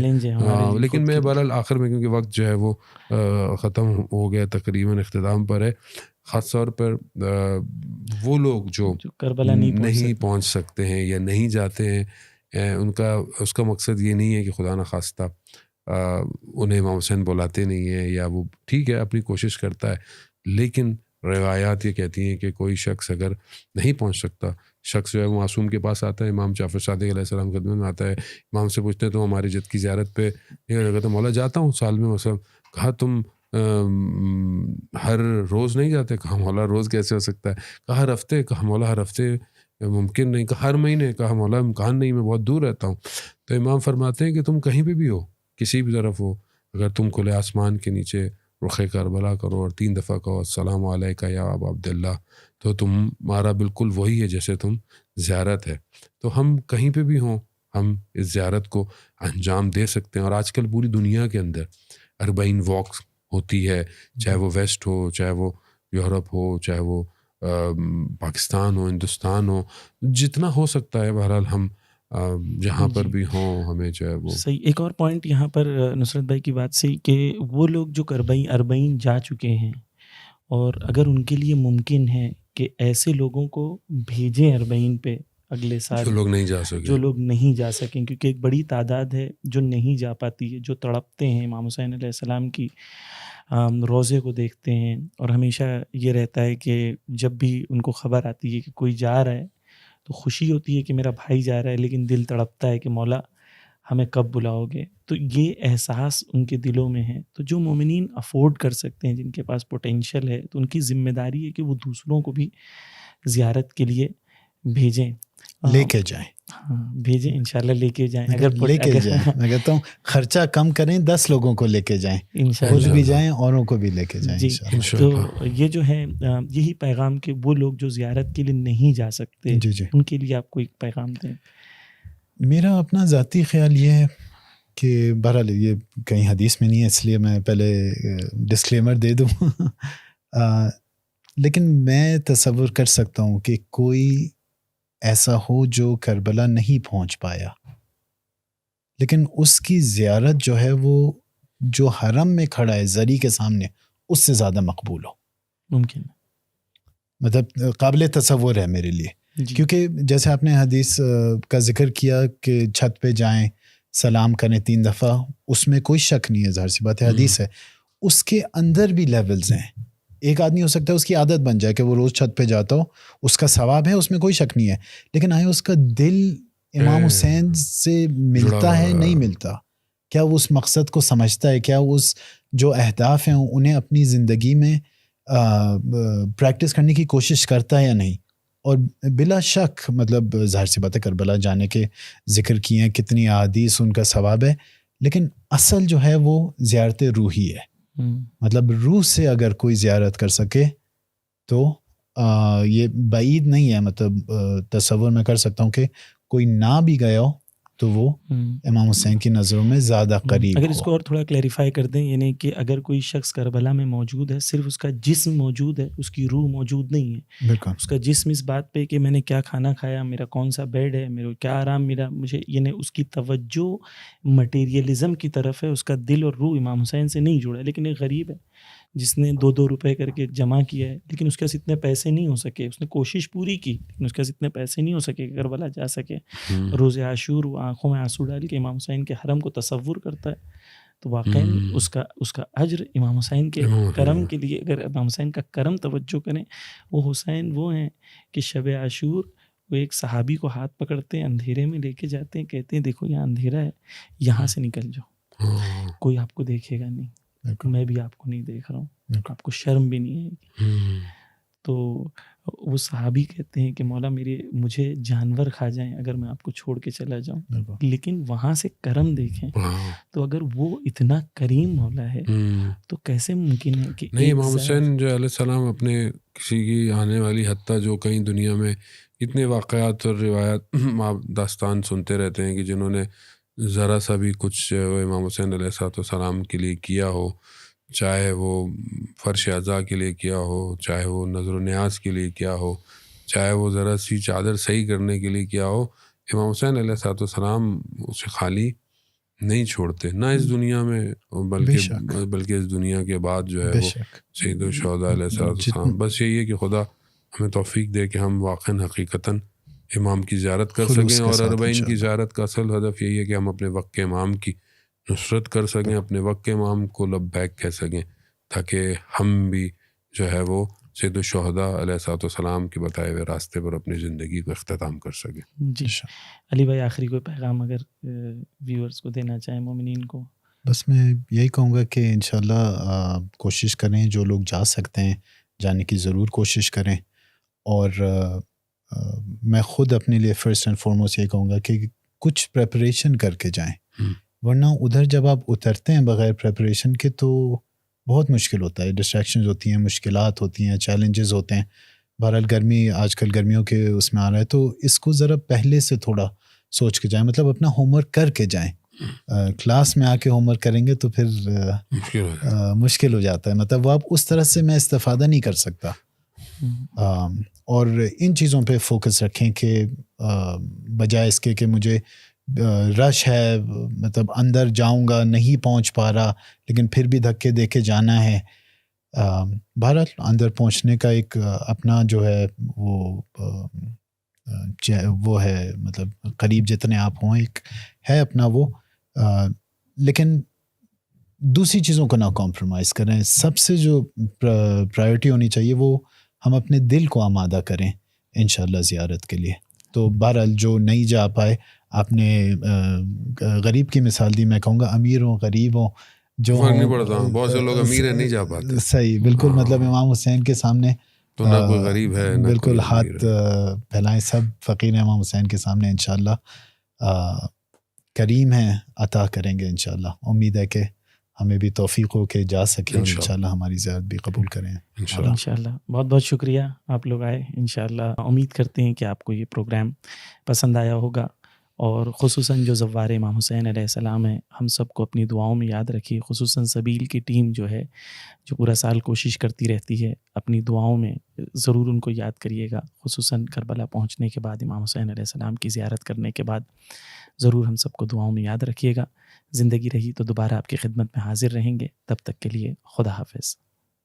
لیکن میں بہرحال آخر میں، کیونکہ وقت جو ہے وہ ختم ہو گیا، تقریباً اختتام پر ہے، خاص طور پر وہ لوگ جو کربلا نہیں پہنچ سکتے ہیں یا نہیں جاتے ہیں، اس کا مقصد یہ نہیں ہے کہ خدا نخواستہ انہیں امام حسین بلاتے نہیں ہیں، یا وہ ٹھیک ہے اپنی کوشش کرتا ہے، لیکن روایات یہ کہتی ہیں کہ کوئی شخص اگر نہیں پہنچ سکتا، شخص جو ہے وہ معصوم کے پاس آتا ہے، امام جعفر صادق علیہ السلام خدمت میں آتا ہے، امام سے پوچھتے ہیں تم ہماری جد کی زیارت پہ؟ کہتا مولا جاتا ہوں سال میں مثلا. کہا تم ہر روز نہیں جاتے؟ کہا مولا روز کیسے ہو سکتا ہے؟ کہا ہر ہفتے؟ کہا مولا ہر ہفتے ممکن نہیں. کہا ہر مہینے؟ کہا مولا امکان نہیں، میں بہت دور رہتا ہوں. تو امام فرماتے ہیں کہ تم کہیں پہ بھی ہو، کسی بھی طرف ہو، اگر تم کھلے آسمان کے نیچے رخ کربلا کرو اور 3 دفعہ کہو السلام علیکہ یا ابا عبداللہ، تو تمہارا بالکل وہی ہے جیسے تم زیارت ہے. تو ہم کہیں پہ بھی ہوں، ہم اس زیارت کو انجام دے سکتے ہیں. اور آج کل پوری دنیا کے اندر 40 واکس ہوتی ہے، چاہے وہ ویسٹ ہو، چاہے وہ یورپ ہو، چاہے وہ پاکستان ہو، ہندوستان ہو، جتنا ہو سکتا ہے بہرحال ہم جہاں پر بھی ہوں ہمیں جو ہے وہ صحیح. ایک اور پوائنٹ یہاں پر نصرت بھائی کی بات سے کہ وہ لوگ جو 40 جا چکے ہیں، اور اگر ان کے لیے ممکن ہے کہ ایسے لوگوں کو بھیجیں 40 پہ اگلے سال، جو لوگ نہیں جا سکیں، کیونکہ ایک بڑی تعداد ہے جو نہیں جا پاتی ہے، جو تڑپتے ہیں امام حسین علیہ السلام کی روضے کو دیکھتے ہیں. اور ہمیشہ یہ رہتا ہے کہ جب بھی ان کو خبر آتی ہے کہ کوئی جا رہا ہے تو خوشی ہوتی ہے کہ میرا بھائی جا رہا ہے، لیکن دل تڑپتا ہے کہ مولا ہمیں کب بلاؤ گے. تو یہ احساس ان کے دلوں میں ہے. تو جو مومنین افورڈ کر سکتے ہیں، جن کے پاس پوٹینشیل ہے، تو ان کی ذمہ داری ہے کہ وہ دوسروں کو بھی زیارت کے لیے بھیجیں، لے کے جائیں. ہاں بھیجیں، انشاءاللہ لے کے جائیں. لے کے جائیں، میں کہتا ہوں خرچہ کم کریں، 10 لوگوں کو لے کے جائیں، خود بھی جائیں، اوروں کو بھی لے کے جائیں. جی. تو یہ جو ہے یہی پیغام کہ وہ لوگ جو زیارت کے لیے نہیں جا سکتے، ان کے لیے آپ کو ایک پیغام دیں. میرا اپنا ذاتی خیال یہ ہے کہ بہرحال یہ کہیں حدیث میں نہیں ہے، اس لیے میں پہلے ڈسکلیمر دے دوں لیکن میں تصور کر سکتا ہوں کہ کوئی ایسا ہو جو کربلا نہیں پہنچ پایا، لیکن اس کی زیارت جو ہے وہ جو حرم میں کھڑا ہے زری کے سامنے، اس سے زیادہ مقبول ہو. ممکن، مطلب قابل تصور ہے میرے لیے. کیونکہ جیسے آپ نے حدیث کا ذکر کیا کہ چھت پہ جائیں، سلام کریں 3 دفعہ، اس میں کوئی شک نہیں ہے، ظاہر سی بات ہے حدیث ہے. اس کے اندر بھی لیولز ہیں. ایک آدمی ہو سکتا ہے اس کی عادت بن جائے کہ وہ روز چھت پہ جاتا ہو، اس کا ثواب ہے، اس میں کوئی شک نہیں ہے، لیکن آیا اس کا دل امام حسین سے ملتا ہے نہیں ملتا؟ کیا وہ اس مقصد کو سمجھتا ہے؟ کیا وہ اس جو اہداف ہیں انہیں اپنی زندگی میں پریکٹس کرنے کی کوشش کرتا ہے یا نہیں؟ اور بلا شک مطلب ظاہر سی بات ہے کربلا جانے کے ذکر کیے ہیں، کتنی احادیث، ان کا ثواب ہے، لیکن اصل جو ہے وہ زیارت روحی ہے. مطلب روح سے اگر کوئی زیارت کر سکے تو یہ بعید نہیں ہے. مطلب تصور میں کر سکتا ہوں کہ کوئی نہ بھی گیا ہو تو وہ امام حسین کی نظروں میں زیادہ قریب ہو. اگر اس کو اور تھوڑا کلیریفائی کر دیں، یعنی کہ اگر کوئی شخص کربلا میں موجود ہے، صرف اس کا جسم موجود ہے، اس کی روح موجود نہیں ہے. بالکل. اس کا جسم اس بات پہ کہ میں نے کیا کھانا کھایا، میرا کون سا بیڈ ہے، میرا کیا آرام ملا مجھے، یعنی اس کی توجہ مٹیریلزم کی طرف ہے، اس کا دل اور روح امام حسین سے نہیں جڑا. لیکن ایک غریب ہے جس نے 2 روپے کر کے جمع کیا ہے، لیکن اس کے پاس اتنے پیسے نہیں ہو سکے، اس نے کوشش پوری کی لیکن اس کے پاس اتنے پیسے نہیں ہو سکے کہ کربلا جا سکے. روز عاشور وہ آنکھوں میں آنسو ڈال کے امام حسین کے حرم کو تصور کرتا ہے. تو واقعی اس کا اجر امام حسین کے کرم کے لیے، اگر امام حسین کا کرم توجہ کریں، وہ حسین وہ ہیں کہ شب عاشور وہ ایک صحابی کو ہاتھ پکڑتے ہیں، اندھیرے میں لے کے جاتے ہیں، کہتے ہیں دیکھو یہاں اندھیرا ہے، یہاں سے نکل جاؤ، کوئی آپ کو دیکھے گا نہیں، میں بھی آپ کو نہیں دیکھ رہا ہوں، آپ کو شرم بھی نہیں ہے. تو وہ صحابی کہتے ہیں کہ مولا مجھے جانور کھا جائیں اگر میں آپ کو چھوڑ کے چلا جاؤں، لیکن وہاں سے کرم دیکھیں. تو اگر وہ اتنا کریم مولا ہے تو کیسے ممکن ہے کہ نہیں امام حسین جو علیہ السلام اپنے کسی کی آنے والی حتیٰ جو کئی دنیا میں اتنے واقعات اور روایات داستان سنتے رہتے ہیں کہ جنہوں نے ذرا سا بھی کچھ امام حسین علیہ السلام کے لیے کیا ہو، چاہے وہ فرش اعضاء کے لیے کیا ہو، چاہے وہ نظر و نیاز کے لیے کیا ہو، چاہے وہ ذرا سی چادر صحیح کرنے کے لیے کیا ہو، امام حسین علیہ السلام اسے خالی نہیں چھوڑتے، نہ اس دنیا میں بلکہ اس دنیا کے بعد جو ہے وہ سید الشہداء علیہ السلام. بس یہی ہے کہ خدا ہمیں توفیق دے کہ ہم واقعاً حقیقتاً امام کی زیارت کر سکیں، اور اربعین کی زیارت کا اصل ہدف یہی ہے کہ ہم اپنے وقت کے امام کی نصرت کر سکیں، اپنے وقت کے امام کو لبیک کہہ سکیں، تاکہ ہم بھی جو ہے وہ سید الشہداء علیہ السلام کے بتائے ہوئے راستے پر اپنی زندگی کو اختتام کر سکیں. جی علی بھائی، آخری کوئی پیغام اگر ویورز کو دینا چاہیں، مومنین کو؟ بس میں یہی کہوں گا کہ انشاءاللہ کوشش کریں، جو لوگ جا سکتے ہیں جانے کی ضرور کوشش کریں، اور میں خود اپنے لیے فرسٹ اینڈ فارموسٹ یہ کہوں گا کہ کچھ پریپریشن کر کے جائیں، ورنہ ادھر جب آپ اترتے ہیں بغیر پریپریشن کے تو بہت مشکل ہوتا ہے، ڈسٹریکشنز ہوتی ہیں، مشکلات ہوتی ہیں، چیلنجز ہوتے ہیں. بہرحال گرمی آج کل گرمیوں کے اس میں آ رہا ہے، تو اس کو ذرا پہلے سے تھوڑا سوچ کے جائیں، مطلب اپنا ہوم ورک کر کے جائیں. کلاس میں آ کے ہوم ورک کریں گے تو پھر مشکل ہو جاتا ہے، مطلب وہ آپ اس طرح سے میں استفادہ نہیں کر سکتا. اور ان چیزوں پہ فوکس رکھیں کہ بجائے اس کے کہ مجھے رش ہے، مطلب اندر جاؤں گا نہیں پہنچ پا رہا لیکن پھر بھی دھکے دے کے جانا ہے. بہرحال اندر پہنچنے کا ایک اپنا جو ہے وہ ہے، مطلب قریب جتنے آپ ہوں ایک ہے اپنا وہ، لیکن دوسری چیزوں کو نہ کمپرومائز کریں. سب سے جو پرائیورٹی ہونی چاہیے وہ ہم اپنے دل کو آمادہ کریں انشاءاللہ زیارت کے لیے. تو بہرحال جو نہیں جا پائے، آپ نے غریب کی مثال دی، میں کہوں گا امیر ہوں غریب ہوں جو نہیں پڑتا، بہت سے لوگ امیر ہیں نہیں جا پاتے. صحیح، بالکل. مطلب امام حسین کے سامنے تو نہ کوئی غریب ہے، بالکل ہاتھ پھیلائیں، سب فقیر ہیں امام حسین کے سامنے. انشاءاللہ کریم ہیں، عطا کریں گے انشاءاللہ. امید ہے کہ ہمیں بھی توفیق ہو کہ جا سکیں، اور انشاءاللہ ہماری زیارت بھی قبول کریں انشاءاللہ. بہت بہت شکریہ، آپ لوگ آئے. انشاءاللہ امید کرتے ہیں کہ آپ کو یہ پروگرام پسند آیا ہوگا، اور خصوصاً جو زوار امام حسین علیہ السلام ہیں ہم سب کو اپنی دعاؤں میں یاد رکھیے. خصوصاً سبیل کی ٹیم جو ہے، جو پورا سال کوشش کرتی رہتی ہے، اپنی دعاؤں میں ضرور ان کو یاد کریے گا. خصوصاً کربلا پہنچنے کے بعد، امام حسین علیہ السلام کی زیارت کرنے کے بعد ضرور ہم سب کو دعاؤں میں یاد رکھیے گا. زندگی رہی تو دوبارہ آپ کی خدمت میں حاضر رہیں گے. تب تک کے لیے خدا حافظ.